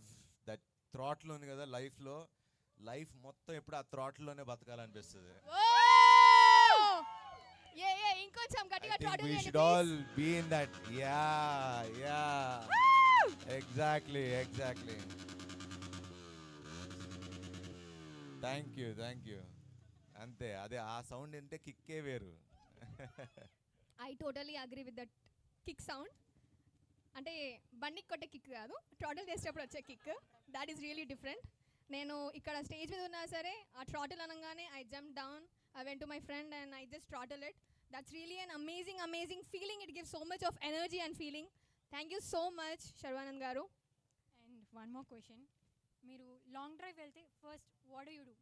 that థ్రాట్లో ఉంది కదా లైఫ్లో. లైఫ్ మొత్తం ఎప్పుడు ఆ థ్రాట్లోనే బతకాలనిపిస్తుంది. ఇంకొంచెం గట్టిగా I think throttle we చేయండి, should please. all be in that. Yeah. Exactly. Thank you. అంతే, అదే ఆ సౌండ్ అంటే కిక్కే వేరు. I totally agree with that kick sound. అంటే బండికి కొట్టే కిక్ కాదు, ట్రాటల్ చేసేటప్పుడు వచ్చే kick. That is really different. నేను ఇక్కడ స్టేజ్ మీద ఉన్నా సరే ఆ ట్రాటల్ అనగానే I jump down, I went to my friend and I just throttle it. That's really an amazing feeling. It gives so much of energy and feeling. Thank you so much, Sharvanand garu. And one more question. మీరు long drive వెళ్తే first what do you do?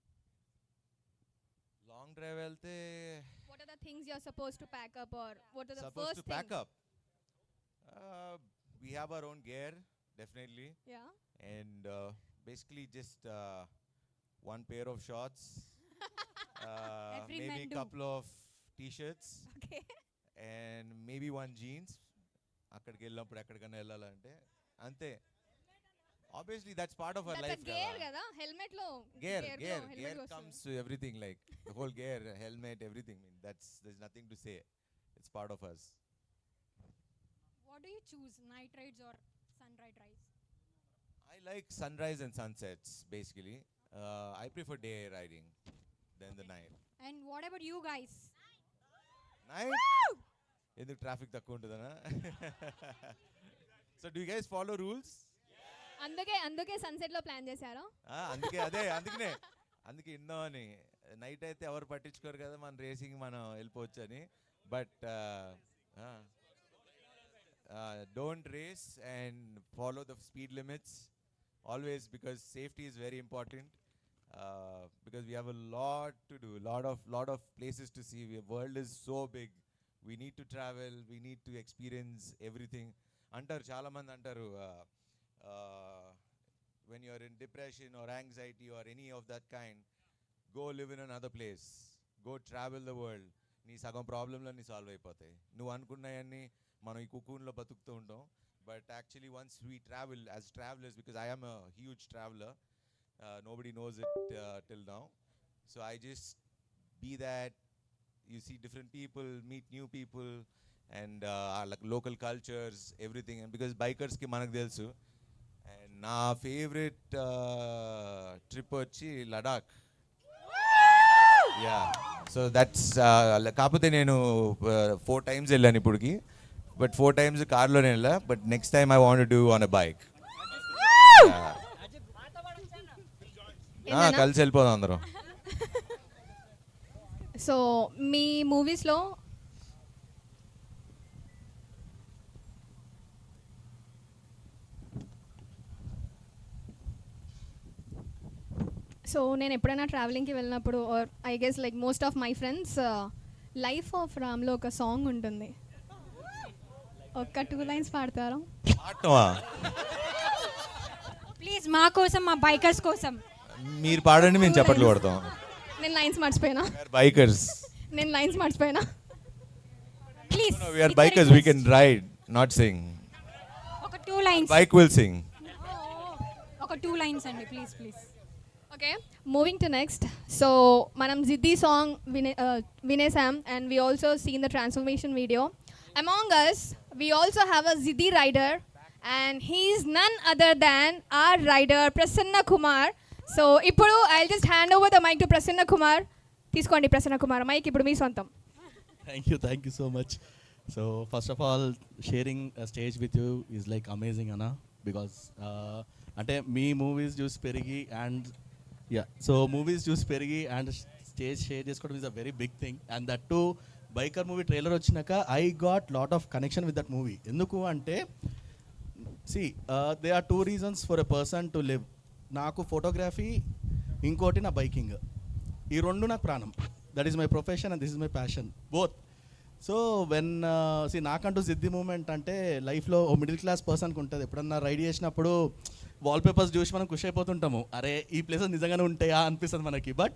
Long drive వెళ్తే What are the things you're supposed to pack up, or what are the supposed first to pack things? up? We have our own gear, definitely. Yeah. And basically just one pair of shorts, Every maybe man a do. couple of t-shirts, Okay. and maybe one jeans. అక్కడికి వెళ్ళినప్పుడు ఎక్కడికైనా వెళ్ళాలంటే అంతే. Obviously that's part of our That's life. a gear కదా, helmet లో Gear helmet comes to everything, like the whole gear, helmet, everything. I mean, there's nothing to say. It's part of us. What do you choose, night rides or sunrise rides? I like sunrise and sunsets basically. I prefer day riding than the night. And what about you guys? Night? ఎందుకు traffic తక్కువ ఉంటుందనా? So do you guys follow rules? అందుకే sunset లో plan చేశారా? అందుకే ఇందామని. Night అయితే ఎవరు పట్టించుకోరు కదా, మన రేసింగ్ మనం వెళ్ళిపోవచ్చు అని. But don't race and follow the speed limits always, because safety is very important. Because we have a lot to do, lot of places to see. The world is so big. We need to travel. We need to experience everything. Antaru chaala mandi antaru, when you are in depression or anxiety or any of that kind, go live in another place. Go travel the world. నీ సగం ప్రాబ్లంలన్నీ solve అయిపోతాయి. నువ్వు అనుకున్నాయన్నీ మనం ఈ కుకూన్లో బతుకుతూ ఉంటాం. But actually once we travel as travellers, because I am a huge traveller. Nobody knows it till now. So I just be that. You see different people, meet new people, and like local cultures, everything. And because bikers ki manaku telusu. And na favorite trip vachi Ladakh. Yeah. So that's kaapothe nenu 4 times ellanu ippudiki. But 4 times car lo nella. But next time I want to do on a bike. కలిసి వెళ్ళిపోదాం అందరం. So మీ మూవీస్లో నేను ఎప్పుడైనా ట్రావెలింగ్కి వెళ్ళినప్పుడు, or I guess like most of my friends, life of రామ్లో ఒక సాంగ్ ఉంటుంది. ఒక్క 2 lines పాడతారా? ప్లీజ్ మా కోసం, మా బైకర్స్ కోసం. మీరు పాడండి, మేము చప్పట్లు కొడతాం. నేను లైన్స్ మర్చిపోయినా. బైకర్స్. నేను లైన్స్ మర్చిపోయినా. Please. We are bikers, we can ride, not sing. ఒక 2 lines. Bike will sing. ఒక 2 lines అండి, please. Okay, moving to next. So మనం జిద్ది సాంగ్ వినేసాం, and we also seen the transformation video. Among us we also have a జిద్ది rider, and he is none other than our rider Prasanna Kumar. So ఇప్పుడు I just hand over the mic to Prasanna Kumar. తీసుకోండి Prasanna Kumar, mic ఇప్పుడు మీ సొంతం. Thank you so much. So first of all, sharing a stage with you is like amazing, Anna, because అంటే మీ movies చూసి పెరిగి and movies చూసి పెరిగి and stage share చేసుకోవడం is a very big thing. And that to biker movie trailer వచ్చినాక I got lot of connection with that movie. ఎందుకు అంటే they are 2 reasons for a person to live. నాకు photography, ఇంకోటి నా biking. ఈ 2 నాకు ప్రాణం. That is my profession and this is my passion, both. So when నాకంటూ సిద్ధి మూమెంట్ అంటే లైఫ్లో ఓ మిడిల్ క్లాస్ పర్సన్కి ఉంటుంది. ఎప్పుడన్నా రైడ్ చేసినప్పుడు వాల్పేపర్స్ చూసి మనం ఖుషి అయిపోతుంటాము, అరే ఈ ప్లేసెస్ నిజంగానే ఉంటాయా అనిపిస్తుంది మనకి. బట్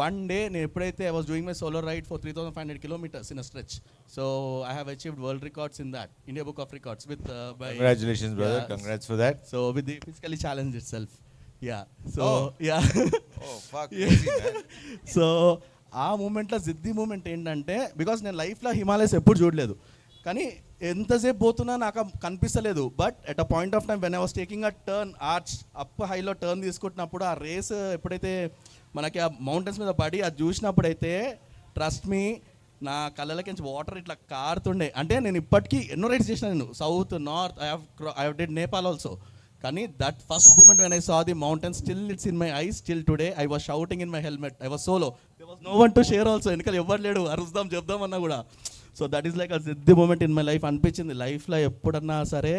one day నేను ఎప్పుడైతే I was doing my solo ride for 3,500 kilometers in a stretch. So I have achieved world records in that, India Book of Records with by Congratulations, brother. Congrats for that. So with the physically challenge itself. Yeah. So Oh. yeah. Oh, fuck. Crazy, man. So ఆ మూమెంట్లో జిద్ది moment ఏంటంటే because నేను లైఫ్లో హిమాలయస్ ఎప్పుడు చూడలేదు, కానీ ఎంతసేపు పోతున్నా నాకు కనిపిస్తలేదు. But at a point of time when I was taking a turn arch up high low turn తీసుకుంటున్నప్పుడు ఆ రేస్ ఎప్పుడైతే మనకి ఆ మౌంటైన్స్ మీద పడి అది చూసినప్పుడైతే ట్రస్ట్ మీ నా కళ్ళలకించి వాటర్ ఇట్లా కారుతుండే. అంటే నేను ఇప్పటికీ ఎన్నో రైడ్స్ చేసిన, నేను south north I have did Nepal also. కానీ that first moment when I saw the mountain still it's in my eyes still today. I was shouting in my helmet. I was solo, there was no one to share also. వెనకాల ఎవ్వరు లేడు అరుద్దాం చెప్దాం అన్నా కూడా. So that is like a the moment in my life. అనిపించింది లైఫ్లో ఎప్పుడన్నా సరే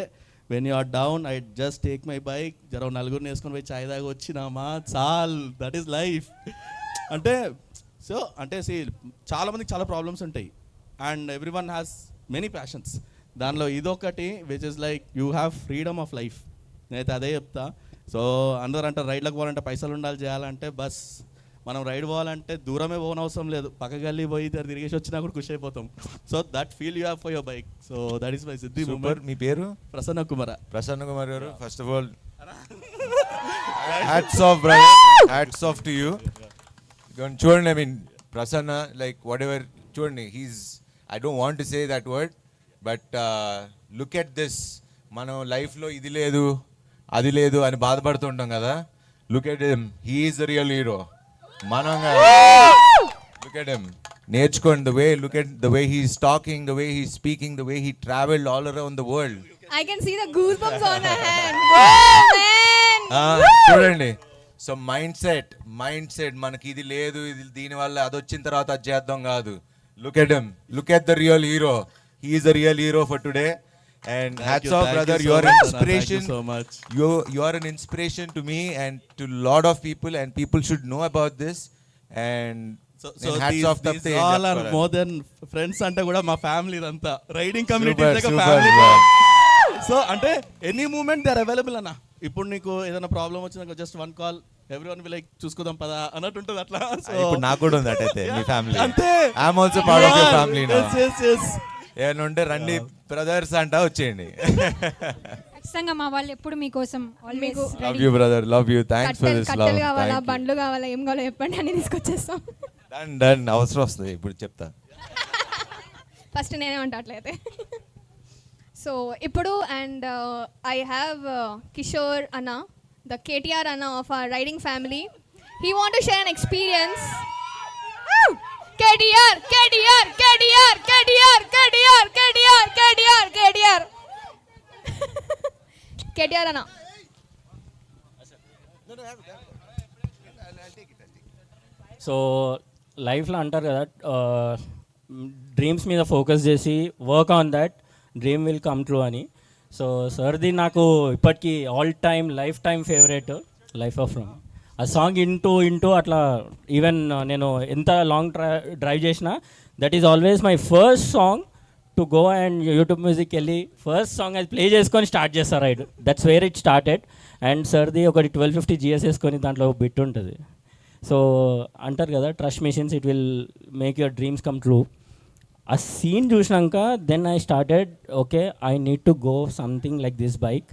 when you are down I just take my bike, జర నలుగురిని వేసుకొని పోయి చాయ్ దాకా వచ్చినామా చాల్, దట్ ఈస్ లైఫ్. అంటే సో అంటే చాలామందికి చాలా ప్రాబ్లమ్స్ ఉంటాయి and every one has many passions. దానిలో ఇదొకటి which is like you have freedom of life. నేనైతే అదే చెప్తా. సో అందరూ అంటారు రైడ్లకు పోవాలంటే పైసలు ఉండాలి, చేయాలంటే బస్ మనం రైడ్ పోవాలంటే దూరమే పోనవసరం లేదు, పక్క గల్లీ పోయి తిరిగేసి వచ్చినా కూడా ఖుషి అయిపోతాం. So that feel you have for your bike. So that is my సిద్ధి మూమెంట్. మీ పేరు? Prasanna Kumar. Prasanna Kumar garu, first of all hats off brother, hats off to you. చూడండి, I mean Prasanna like whatever చూడండి, he's I don't want to say that word but look at this. మనం లైఫ్లో ఇది లేదు అది లేదు అని బాధపడుతుంటాం కదా. Look at him, he is the real hero. మనం లుక్ ఎట్ హిమ్, నేర్చుకోండి. The way look at the way he's talking, the way he's speaking, the way he travelled all around the world. I can see the goosebumps on my hand. Wow, man! చూడండి. So mind set మనకి ఇది లేదు, ఇది దీనివల్ల అది వచ్చిన తర్వాత అది చేద్దాం కాదు. Look at him, look at the real hero. He is the real hero for today. And hats off, brother. You are an inspiration. Thank you so much. You are an inspiration to me and to lot of people, and people should know about this. And So hats these, off these all are more than friends అంటే కూడా మా family అంతా riding community like Super, family. super. So అంటే any moment they are available అన్న. ఇప్పుడు నీకు ఏదైనా problem వచ్చినా just one call, everyone will like చూసుకుందాం పదా అన్నట్టు ఉంటుంది అట్లా. ఇప్పుడు నాకు కూడా ఉంది అటైతే మీ ఫ్యామిలీ. అంతే. I am also part of your family now. Yes. ఏమైనా ఉంటే రండి బ్రదర్స్ అంట వచ్చేయండి. ఖచ్చితంగా మా వాళ్ళు ఎప్పుడు మీకోసం always love you brother, love you. Thanks for this love. కట్టెలు కావాలా, బండ్లు కావాలా, ఏం కావాలో చెప్పండి అని తీసుకొచ్చేస్తాం. డన్ అవసరం వస్తుంది ఇప్పుడు చెప్తా. ఫస్ట్ నేనే ఉంటా అట్లయితే. సో ఇప్పుడు అండ్ ఐ హ్యావ్ కిషోర్ అన్న, ద కేటీఆర్ అన్న of our riding family. He want to share an experience. KTR KTR KTR KTR KTR KTR KTR KTR KTR అన్న. సో లైఫ్లో అంటారు కదా, డ్రీమ్స్ మీద ఫోకస్ చేసి work on that, dream will come true అని. సో సార్ది నాకు ఇప్పటికీ all time lifetime favourite life of Ram. ఆ సాంగ్ ఇంటూ అట్లా ఈవెన్ నేను ఎంత లాంగ్ డ్రైవ్ చేసినా that is always my first song to go and YouTube music వెళ్ళి ఫస్ట్ సాంగ్ అది ప్లే చేసుకొని స్టార్ట్ చేస్తారు ride. That's where it started. And సర్ది ఒకటి 1250 GS వేసుకొని దాంట్లో బిట్ ఉంటుంది. సో అంటారు కదా, trust missions it will make your dreams come true. ఆ సీన్ చూసినాక then I started okay I need to go something like this bike.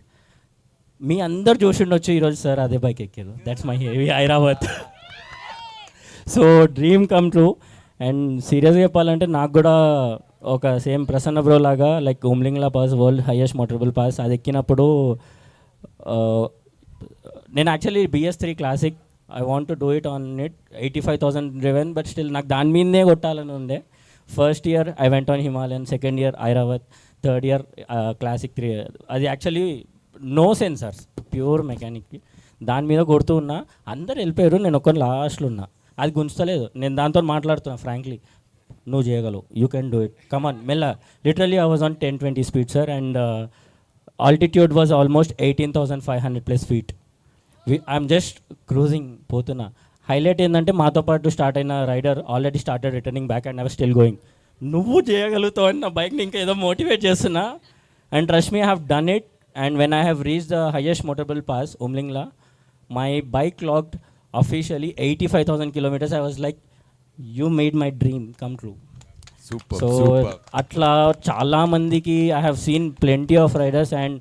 మీ అందరు చూసి ఉండొచ్చు ఈరోజు సార్ అదే బైక్ ఎక్కారు. That's my heavy Airavat. So dream come true. And సీరియస్గా చెప్పాలంటే నాకు కూడా ఒక సేమ్ ప్రసన్న బ్రో లాగా like Umlingla pass, world highest motorable pass, అది ఎక్కినప్పుడు నేను actually BS3 classic I want to do it on it, 85,000 driven, but still నాకు దాని మీదే కొట్టాలని ఉండే. First year I went on Himalayan, second year Airavat, third year classic 3. అది actually no sensors, pure mechanic. దాని మీద కొడుతూ ఉన్నా, అందరు వెళ్ళిపోయారు, నేను ఒక్కరిని లాస్ట్లో ఉన్నా. అది గుంచలేదు. నేను దాంతో మాట్లాడుతున్నా, ఫ్రాంక్లీ నువ్వు చేయగలవు, you can do it, come on మెల్ల. Literally I was on 1020 speed sir. And altitude was almost 18,500+ feet. I'm just cruising పోతున్నా. హైలైట్ ఏంటంటే మాతో పాటు స్టార్ట్ అయిన rider already started returning back and I still going. నువ్వు చేయగలుగుతావు అని నా బైక్ని ఇంకా ఏదో మోటివేట్ చేస్తున్నా. And trust me, I have done it. And when I have reached the highest motorable pass, Umlingla, my bike clocked officially 85,000 kilometers. I was like, you made my dream come true. Super, so super. అట్లా చాలామందికి I have seen plenty of riders and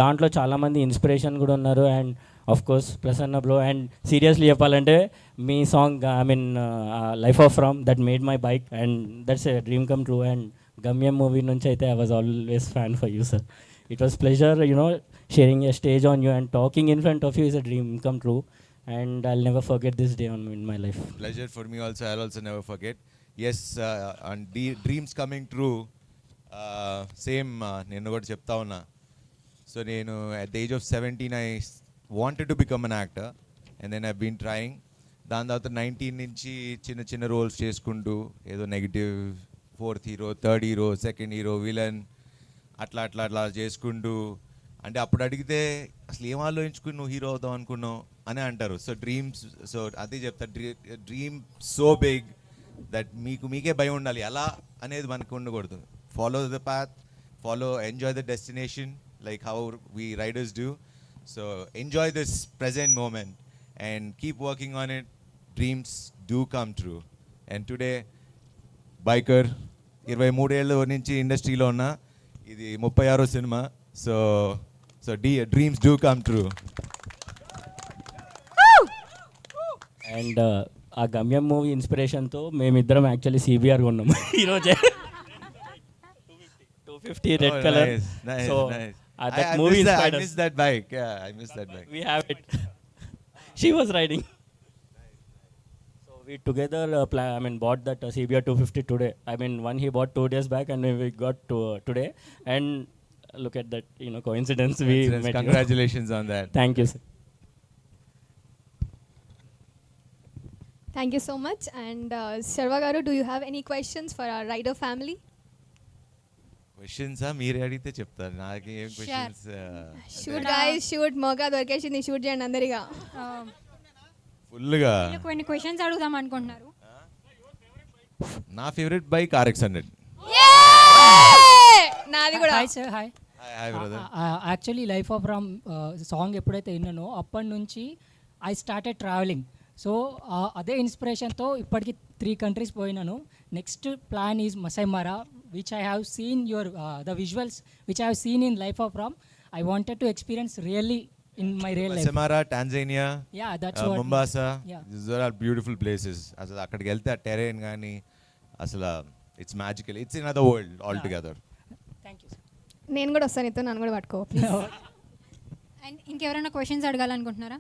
దాంట్లో చాలామంది inspiration కూడా ఉన్నారు. And of course Prasanna bro. And seriously చెప్పాలంటే మీ song I mean life of from that made my bike and that's a dream come true. And Gamyam movie నుంచి అయితే I was always fan for you sir. It was pleasure sharing a stage on you and talking in front of you is a dream come true. And I'll never forget this day in my life. Pleasure for me also. I'll also never forget. Yes, and dreams coming true. Same నేను కూడా చెప్తా ఉన్నా. So నేను at the age of 17 I wanted to become an actor and then I've been trying. దాని తర్వాత 19 నుంచి చిన్న చిన్న రోల్స్ చేసుకుంటూ ఏదో negative, fourth hero, third hero, second hero, villain అట్లా అట్లా అట్లా చేసుకుంటూ, అంటే అప్పుడు అడిగితే అసలు ఏం ఆలోచించుకుని నువ్వు హీరో అవుతావు అనుకున్నావు అని అంటారు. సో డ్రీమ్స్, సో అదే చెప్తా, డ్రీమ్ సో బిగ్ దట్ మీకే భయం ఉండాలి ఎలా అనేది మనకు ఉండకూడదు. Follow the path, follow, enjoy the destination like how we riders do. So enjoy this present moment and keep working on it. Dreams do come true. And today biker 23 ఏళ్ళ నుంచి ఇండస్ట్రీలో ఉన్నా, ఇది 36వ సినిమా. So dreams do come true. And ఆ Gamyam movie ఇన్స్పిరేషన్తో మేమిద్దరం actually CBR కొన్నాము ఈరోజే. 250 red colour. So that movie inspired us. I missed that bike. Yeah, I missed that bike. We have it. She was riding. So we together bought that CBR 250 today. I mean, one he bought 2 days back and we got today. And look at that, coincidence. We met. Congratulations on that. Thank you, sir. Thank you so much. And Sharva garu, do you have any questions for our rider family? Questions మీరే అడిగితే చెప్తారు, నాకు ఏం questions. Shoot guys, shoot. మోగా దొరికేసింది, shoot చేయండి అందరిగా ఫుల్గా. కొన్ని క్వశ్చన్స్ అడుగుదాం అనుకుంటున్నారు. నా ఫేవరెట్ బైక్ RX-100. నాది కూడా. Hi sir. Hi hi brother. Actually life of Ram song ఎప్పుడైతే విన్నానో అప్పటి నుంచి ఐ స్టార్టెడ్ ట్రావెలింగ్. సో అదే ఇన్స్పిరేషన్తో ఇప్పటికి 3 countries పోయినాను. Next plan is Masai Mara, which I have seen the visuals which I have seen in Life of Ram. I wanted to experience really in my real life. Samara, Tanzania. Yeah, that's what. Mombasa. Yeah. These are all beautiful places. అసలు అక్కడికి వెళ్తే ఆ terrain కానీ అసలు it's magical. It's in other world all together. Thank you. నేను కూడా వస్తాను, ఇతో నన్ను కూడా పట్టుకో ప్లీజ్. అండ్ ఇంకెవరైనా questions అడగాలనుకుంటున్నారా?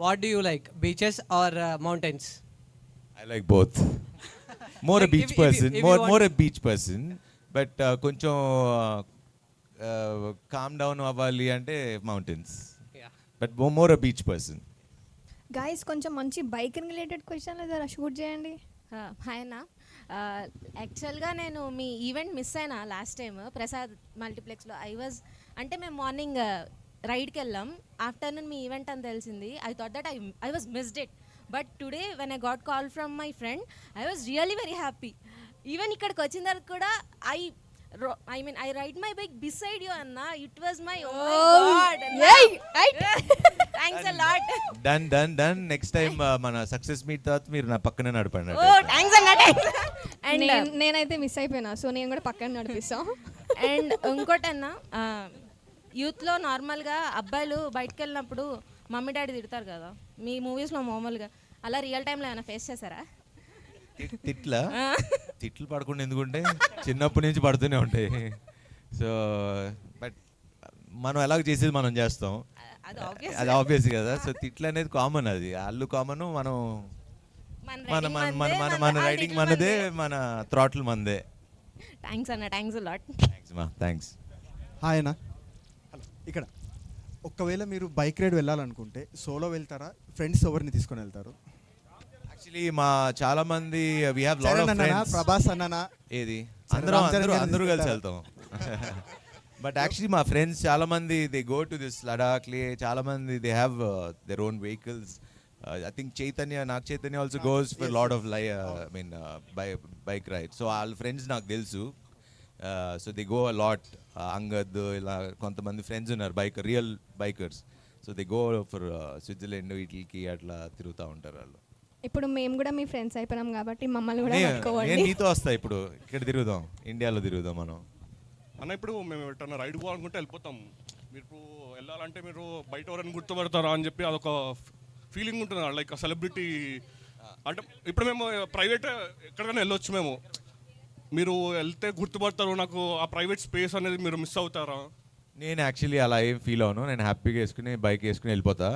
What do you like, beaches or mountains? I like both. More a beach person. More a beach person. But కొంచెం calm down అవ్వాలి అంటే mountains. But more a beach person. Guys కొంచెం మంచి biking related క్వశ్చన్లు జరా shoot చేయండి. Hi అన్న. యాక్చువల్గా నేను మీ ఈవెంట్ మిస్ అయినా లాస్ట్ టైం ప్రసాద్ మల్టీప్లెక్స్లో. అంటే మేము మార్నింగ్ రైడ్కి వెళ్ళాం, ఆఫ్టర్నూన్ మీ ఈవెంట్ అని తెలిసింది. I thought that I was missed it. But today when I got call from my friend, I was really very happy. Even ఇక్కడికి వచ్చిన తర్వాత కూడా I ride my bike beside you, Anna. It was my God. Thanks a lot. Done. Next time మన success meet తర్వాత మీరు నా పక్కనే నడపండి. Oh, thanks Anna. And నేనైతే మిస్ అయిపోయినా, సో నేను కూడా పక్కన నడిపిస్తాం. అండ్ ఇంకోటన్నా, యూత్లో నార్మల్గా అబ్బాయిలు బయటకు వెళ్ళినప్పుడు మమ్మీ డాడీ తిడతారు కదా, మీ మూవీస్లో మామూలుగా అలా రియల్ టైంలో ఏమైనా ఫేస్ చేశారా? తిట్లు పడకుండా ఎందుకుంటే చిన్నప్పటి నుంచి పడుతూనే ఉంటాయి. సో బట్ మనం ఎలాగ చేసేది మనం చేస్తాం, అది ఆబ్వియస్ కదా. సో తిట్లు అనేది కామన్, అది వాళ్ళు కామన్. మన రైడింగ్ మనదే, మన థ్రాటిల్ మనదే. థ్యాంక్స్ అన్న, thanks a lot. Thanks. Hi అన్న. ఇక్కడ ఒకవేళ మీరు బైక్ రైడ్ వెళ్ళాలనుకుంటే సోలో వెళ్తారా, ఫ్రెండ్స్ ఎవరిని తీసుకొని వెళ్తారు? యాక్చువల్లీ మా చాలా మంది we have lot of friends. Prabhas అన్ననా ఏది అందరూ కలిసి వెళ్తాం. బట్ యాక్చువల్లీ మా ఫ్రెండ్స్ చాలా మంది they go to this Ladakh లే, చాలా మంది they have their own vehicles. I think Naga Chaitanya also goes for a lot of bike rides. So all friends నాకు తెలుసు. So they go a lot. Angad ఇలా కొంతమంది friends ఉన్నారు, real bikers. So they go for Switzerland వీటికి అట్లా తిరుగుతూ ఉంటారు వాళ్ళు. ఇప్పుడు మేము కూడా మీ ఫ్రెండ్స్ అయిపోయినాం కాబట్టి మమ్మల్ని కూడా నేను పట్టుకోవాలి. నీతో వస్తా ఇప్పుడు, ఇక్కడ తిరుగుదాం, ఇండియాలో తిరుగుదాం మనం. అన్న ఇప్పుడు మేము ఎట్టన్నా రైడ్ పోవాలనుకుంటే వెళ్ళిపోతాం. మీరు వెళ్ళాలంటే మీరు బయట ఎవరైనా గుర్తుపడతారా అని చెప్పి అదొక ఫీలింగ్ ఉంటుంది, లైక్ సెలబ్రిటీ. అంటే ఇప్పుడు మేము ప్రైవేట్ ఎక్కడికైనా వెళ్ళొచ్చు మేము, మీరు వెళ్తే గుర్తుపడతారు, నాకు ఆ ప్రైవేట్ స్పేస్ అనేది మీరు మిస్ అవుతారా? నేను యాక్చువల్లీ అలా ఏం ఫీల్ అవును, నేను హ్యాపీగా వేసుకుని బైక్ వేసుకుని వెళ్ళిపోతా.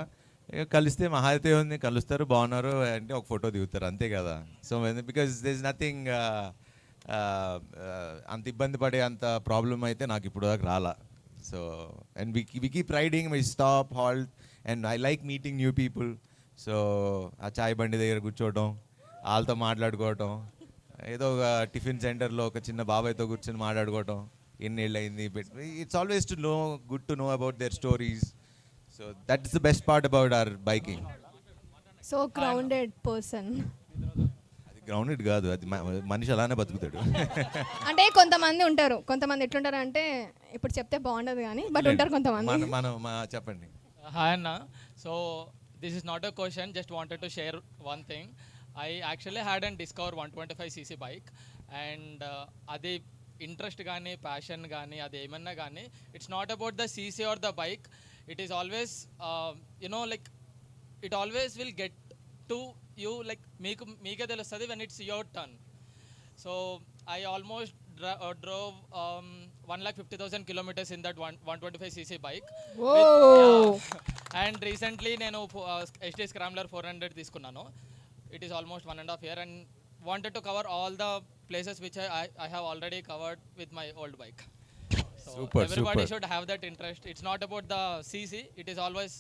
కలిస్తే మహా అయితే ఉంది, కలుస్తారు, బాగున్నారు అంటే ఒక ఫోటో దిగుతారు, అంతే కదా. So because they is nothing, అంత ఇబ్బంది పడే అంత ప్రాబ్లం అయితే నాకు ఇప్పుడు దాకా రాలా. So and we keep riding, we stop, halt, and I like meeting new people. So ఆ చాయ్ బండి దగ్గర కూర్చోవటం, వాళ్ళతో మాట్లాడుకోవటం, ఏదో ఒక టిఫిన్ సెంటర్లో ఒక చిన్న బాబాయ్తో కూర్చొని మాట్లాడుకోవటం, ఎన్నేళ్ళు అయింది. It's always to know, good to know about their stories. So that is the best part about our biking. So grounded person. అది గ్రౌండెడ్ కాదు, అది మనిషి అలానే బతుకుతాడు. అంటే కొంతమంది ఉంటారు, కొంతమంది ఎట్లుంటారు అంటే ఇప్పుడు చెప్తే బాగుండదు కానీ బట్ ఉంటారు కొంతమంది. మనం చెప్పండి. హాయ్ అన్న. So this is not a question, just wanted to share one thing. I actually had an Discover 125cc bike, and అది ఇంట్రెస్ట్ కానీ ప్యాషన్ కానీ అది ఏమన్నా కానీ it's not about the CC or the bike. It is always you know like it always will get to you, like మీకే తెలుస్తుంది when it's your turn. So I almost drove 150,000 kilometers in that 125cc bike. And recently నేను HD Scrambler 400 తీసుకున్నాను. It is almost 1.5 years and wanted to cover all the places which I have already covered with my old bike. So super, everybody super. should have that interest. It's not about the CC, it is always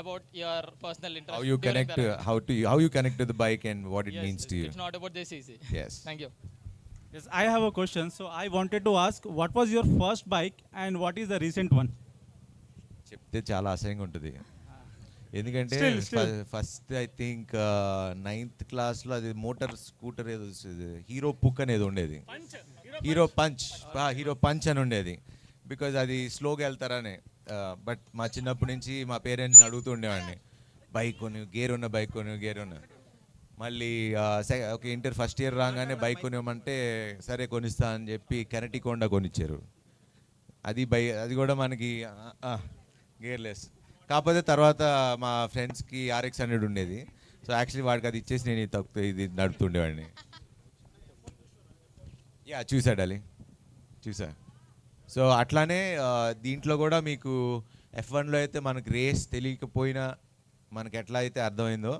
about your personal interest. How you connect how you connect to the bike and what it means to you. It's not about the CC. Yes. Thank you. Yes, I have a question. So I wanted to ask, what was your first bike and what is the recent one? చెప్తే చాలా అసహ్యంగా ఉంటుంది, ఎందుకంటే first I think 9th క్లాస్లో అది motor scooter ఏదో hero పుక్ అనేది ఉండేది, హీరో పంచ్ అని ఉండేది. బికాజ్ అది స్లోగా వెళ్తారనే. బట్ మా చిన్నప్పటి నుంచి మా పేరెంట్స్ని అడుగుతూ ఉండేవాడిని, బైక్ కొని, గేర్ ఉన్న బైక్ కొని, గేర్ ఉన్న. మళ్ళీ ఒక ఇంటర్ ఫస్ట్ ఇయర్ రాగానే బైక్ కొనివ్వమంటే సరే కొనిస్తా అని చెప్పి కెనటిక్ హోండా కొనిచ్చారు. అది కూడా మనకి గేర్లెస్. కాకపోతే తర్వాత మా ఫ్రెండ్స్కి RX 100 ఉండేది. సో యాక్చువల్లీ వాడికి అది ఇచ్చేసి నేను ఇది నడుపుతుండేవాడిని. చూసాడాలి చూసా. సో అట్లానే దీంట్లో కూడా మీకు F1లో అయితే మనకు రేస్ తెలియకపోయినా మనకి ఎట్లా అయితే అర్థమైందో,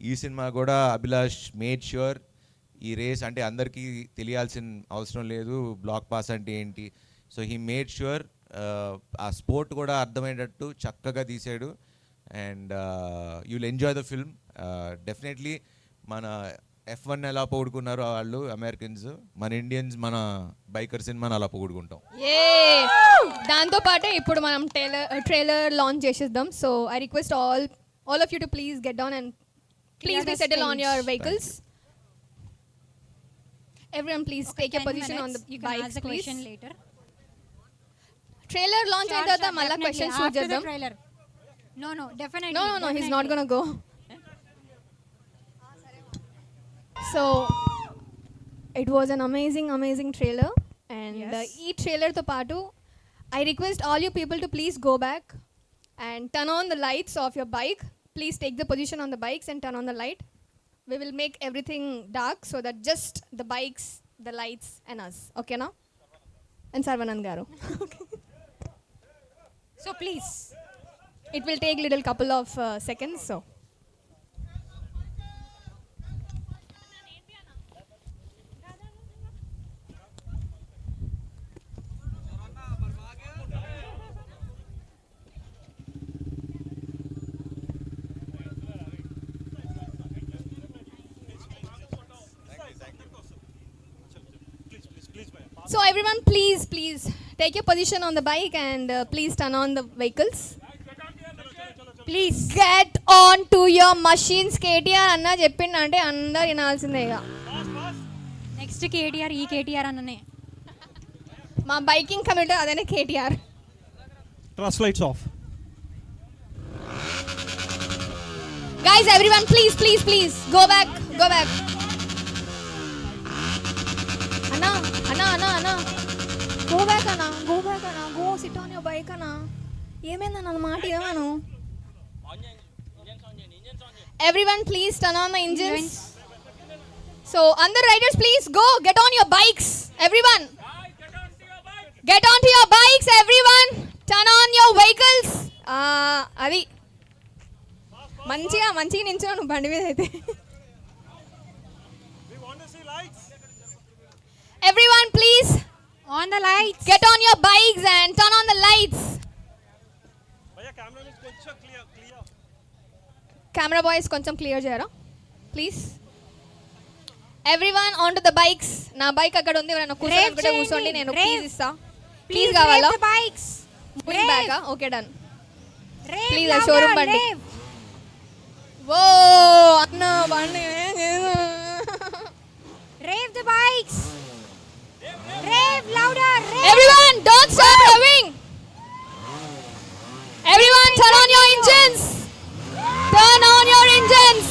ఈ సినిమా కూడా అభిలాష్ మేడ్ ష్యూర్ ఈ రేస్ అంటే అందరికీ తెలియాల్సిన అవసరం లేదు, బ్లాక్ పాస్ అంటే ఏంటి. సో హీ మేడ్ ష్యూర్ ఆ స్పోర్ట్ కూడా అర్థమయ్యేటట్టు చక్కగా తీసాడు. And you'll enjoy the film definitely. మన F1 ఎలా పొగుడుకున్నారో వాళ్ళు అమెరికన్స్, మన ఇండియన్స్ మన బైకర్ సినిమాని అలా పొగుడుకుంటాం. దాంతో పాటే ఇప్పుడు మనం ట్రైలర్ లాంచ్ చేసేద్దాం. So I request all of you to please get down and please be settled on your vehicles. Everyone please take your position on the bikes please. Later. Trailer launch అయిన తర్వాత మళ్ళా questions shoot చేద్దాం. No, definitely. No, he's not going to go. So it was an amazing trailer, and ఈ trailer తో పాటు I request all you people to please go back and turn on the lights of your bike. Please take the position on the bikes and turn on the light. We will make everything dark so that just the bikes, the lights and us. Okay now? And Sarvanand garu. So please. It will take little couple of seconds. So. So everyone please take your position on the bike and please turn on the vehicles. Please get on to your machines. KTR అన్న చెప్పిండంటే అందరూ వినాల్సిందే ఇక. Next KTR ఈ KTR అన్ననే. మా biking community అదనే KTR. Trust lights off. Guys, everyone, please, please, please, go back, go back. Anna, Anna, Anna, Anna, go back, Anna, go back, Anna, go sit on your bike, Anna. ఏమైందన్న మాట ఏమను? Everyone, please turn on the engines. So, other riders, please go, get on your bikes. Everyone, get onto your bikes, everyone. Turn on your vehicles. అది మంచిగా మంచిగా నించున్నాను బండి మీద అయితే. Everyone, please on the lights. Get on your bikes and turn on the lights. Camera boys కొంచెం clear చేయరా please. Everyone onto the bikes. నా bike అక్కడ ఉంది, ఎవరైనా కూర్చోండి, కూర్చోండి, నేను కీస్ ఇస్తా. కీస్ కావాలా? Bikes moving back. Okay done. Please showroom బండి. ఓ అన్న బండి. Rave the bikes. Rave louder. Rave. Everyone, don't stop raving. Everyone, turn on your engines. Turn on your engines.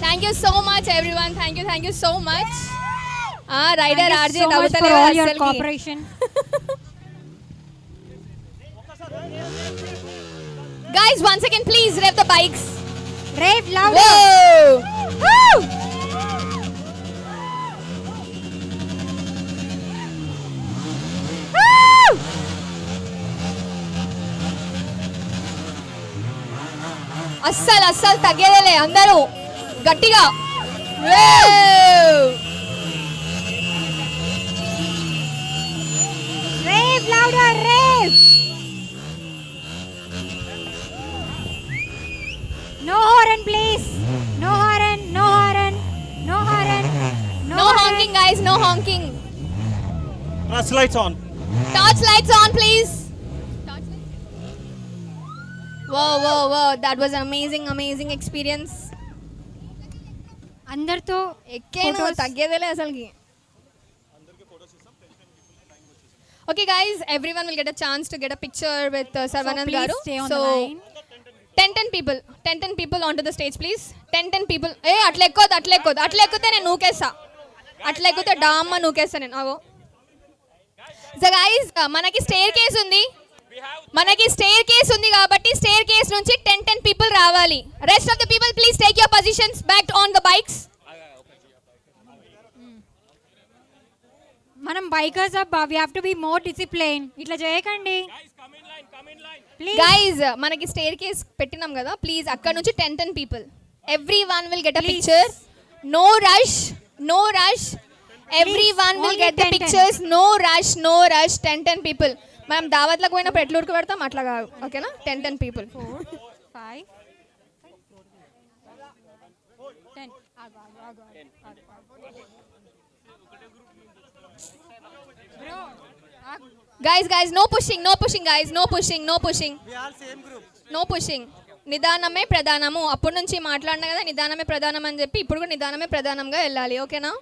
Thank you so much, everyone. Thank you so much. Rider RJ so much for all your cooperation. Guys, once again, please rev the bikes. Rave louder. Whoa! Woo! అస్సలు తగ్గేదేలే, అందరూ గట్టిగా. Rave louder, rave. No horn, please. No horn, no horn, no horn, No honking, guys, no honking. Torch lights on. Torch lights on, please. Whoa, that was an amazing experience. అందరితో ఎక్కేను తగ్గేదేలే అసలుకి. Okay guys, everyone will get a chance to get a picture with Sarvanand garu. So 10 people onto the stage please. 10 people. అట్లా ఎక్కొద్దు నేను నూకేస్తా. అట్లా ఎక్కితే డామ్మ నూకేస్తా నేను. అగో. So guys, మనకి స్టేర్ కేస్ ఉంది కాబట్టి స్టేర్ కేస్ నుంచి 10 people రావాలి. Rest of the people please take your positions back on the bikes. మనం bikers we have to be more disciplined. ఇట్లా చేయకండి ప్లీజ్. Guys, మనకి స్టేర్ కేస్ పెట్టినాం కదా, ప్లీజ్ అక్కడ నుంచి 10 people. Everyone will get a picture. No rush. Everyone will get the pictures. No rush. 10 people. మనం దావత్లకు పోయినప్పుడు ఎట్లా ఉరికి పెడతాం అట్లా కాదు, ఓకేనా? 10 people. 4 5 10. Guys, no pushing guys, no pushing. We are same group. No pushing. నిదానమే ప్రధానము. అప్పటి నుంచి మాట్లాడినా కదా నిదానమే ప్రధానం అని చెప్పి, ఇప్పుడు కూడా నిదానమే ప్రధానంగా వెళ్ళాలి, ఓకేనా?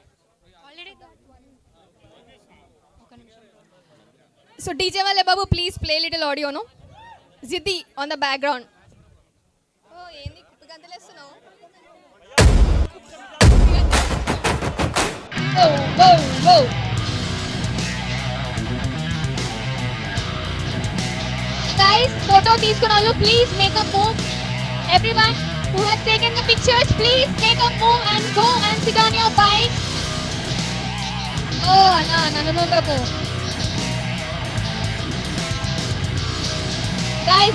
So DJ wale babu, please play little audio, no? Ziddi on the background. Oh, endi kutugandelestunnavu? Whoa. Guys, photo తీసుకున్నాళ్ళు, please make a move. Everyone who has taken the pictures, please make a move and go and sit on your bike. Oh, no, babu.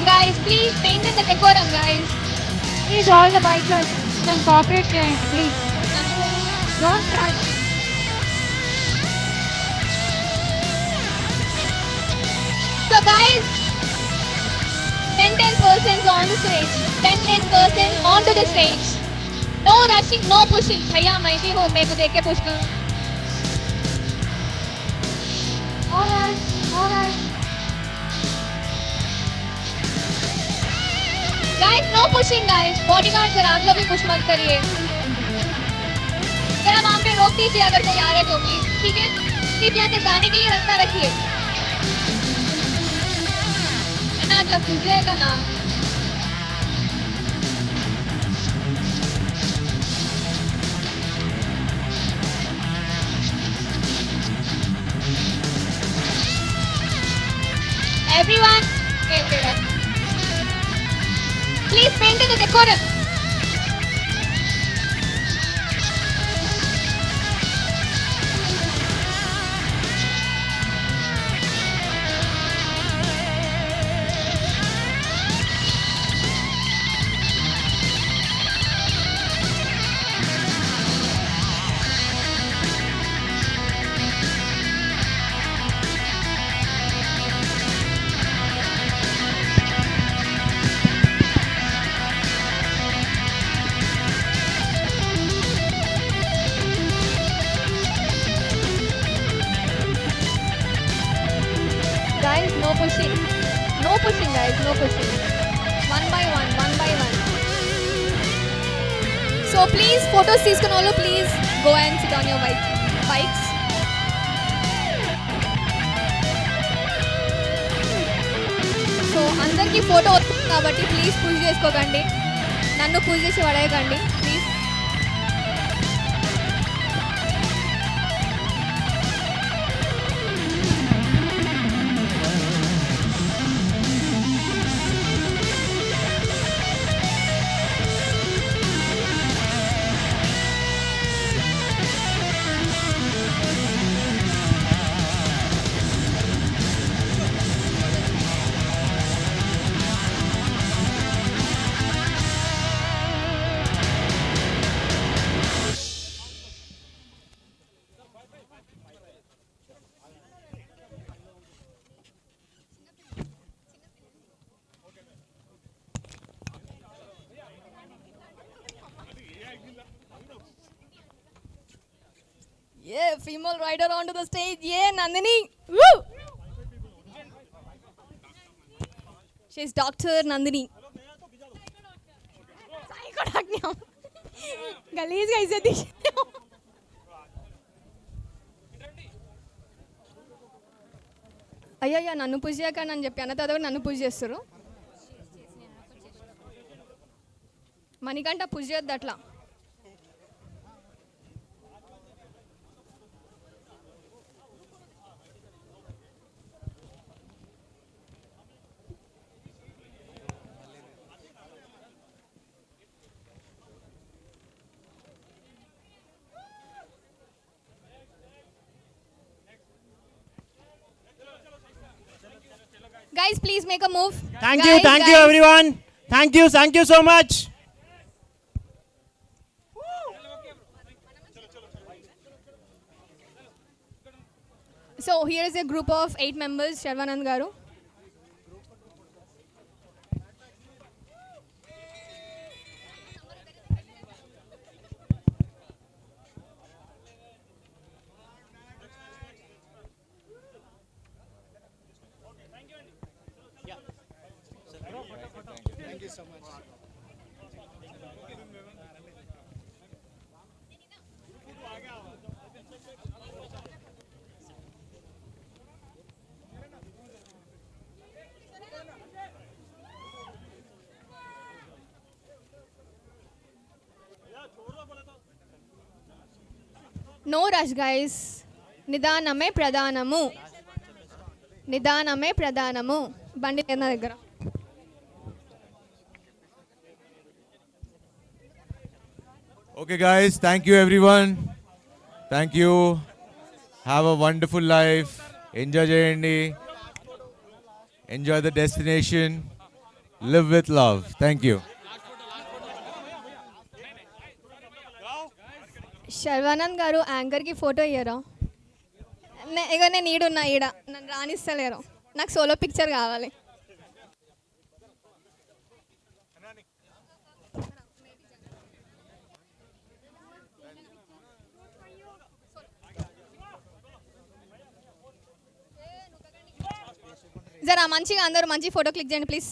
Guys, please maintain the decorum, guys. Please, all the bikers, some cooperate, please. Don't rush. So guys, 10 persons on the stage. 10 persons onto the stage. No rushing, no pushing. भैया मैं भी हूँ, मेरे को देख के push करो. Alright, alright. Guys, no pushing guys. Bodyguard sir आप लोग भी push मत करिए. जरा वहाँ पे रोक दीजिए अगर कोई आ रहे तो प्लीज. ठीक है? सिर्फ यहाँ से जाने के लिए रास्ता रखिए. ना जब गुजरेगा ना. Everyone, please maintain the decorum. Guys, no pushing. No pushing, guys, no pushing. One by one, one by one. So please, photos తీసుకున్న వాళ్ళు please go and sit on your bikes. So అందరికీ ఫోటో వస్తుంది కాబట్టి please push చేసుకోకండి. నన్ను push చేసి పడేయకండి please. Yeah, female rider onto the stage. Yeah, Nandini. Woo! She's Dr. Nandini. गलीज का इज्जत అయ్యా నన్ను పూజ చేయకండి అని చెప్పి అన్న తర్వాత నన్ను పూజ చేస్తారు. మణికంట పూజ చేయొద్దు అట్లా. Guys, please make a move. Thank you everyone. Thank you so much. So here is a group of 8 members, Sharvanand Garu. Thank you so much. No rush, guys. నిదానమే ప్రధానము. నిదానమే ప్రధానము. బండి నా దగ్గర. Okay, guys, thank you, everyone. Thank you. Have a wonderful life. Enjoy Jayandi. Enjoy the destination. Live with love. Thank you. Sharwanand గారు యాంకర్కి photo ఇయ్యరా? ఇక నేను ఈడున్నా, నన్ను రాణిస్తలేరు. నాకు సోలో పిక్చర్ కావాలి. జరా మంచిగా అందరూ మంచి ఫోటో క్లిక్ చేయండి ప్లీజ్.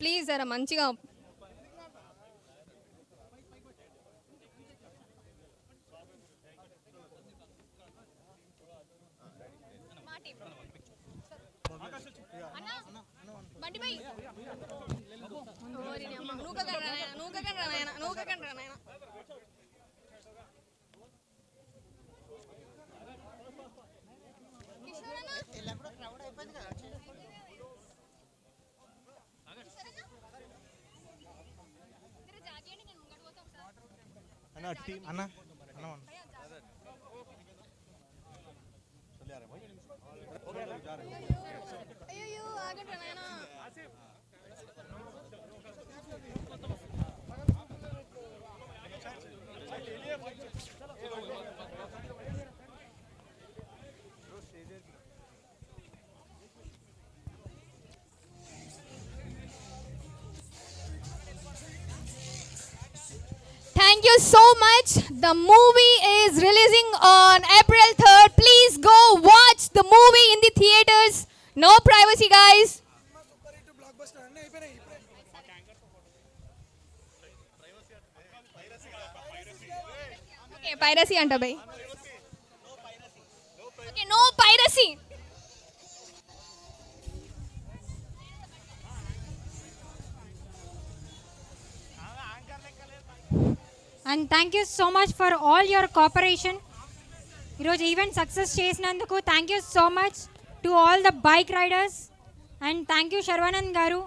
ప్లీజ్ జరా మంచిగా. అన్న Thank you so much. The movie is releasing on April 3rd. Please go watch the movie in the theaters. No privacy, guys. Okay, piracy anta bhai. Okay, no piracy. And thank you so much for all your cooperation. ఈరోజు event success చేసినందుకు thank you so much to all the bike riders and thank you Sharwanand garu.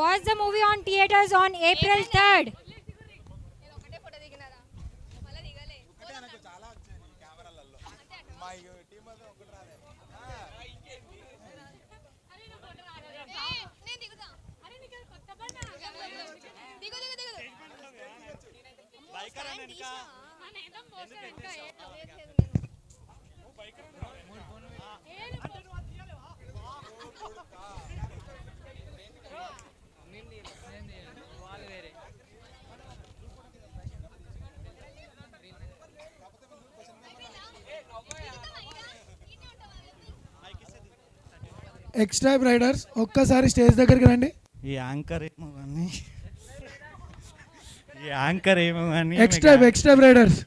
Watch the movie on theatres on April 3rd. Extra riders ఒక్కసారి stage దగ్గరికి రండి. ఈ anchor ఏమో కానీ extra riders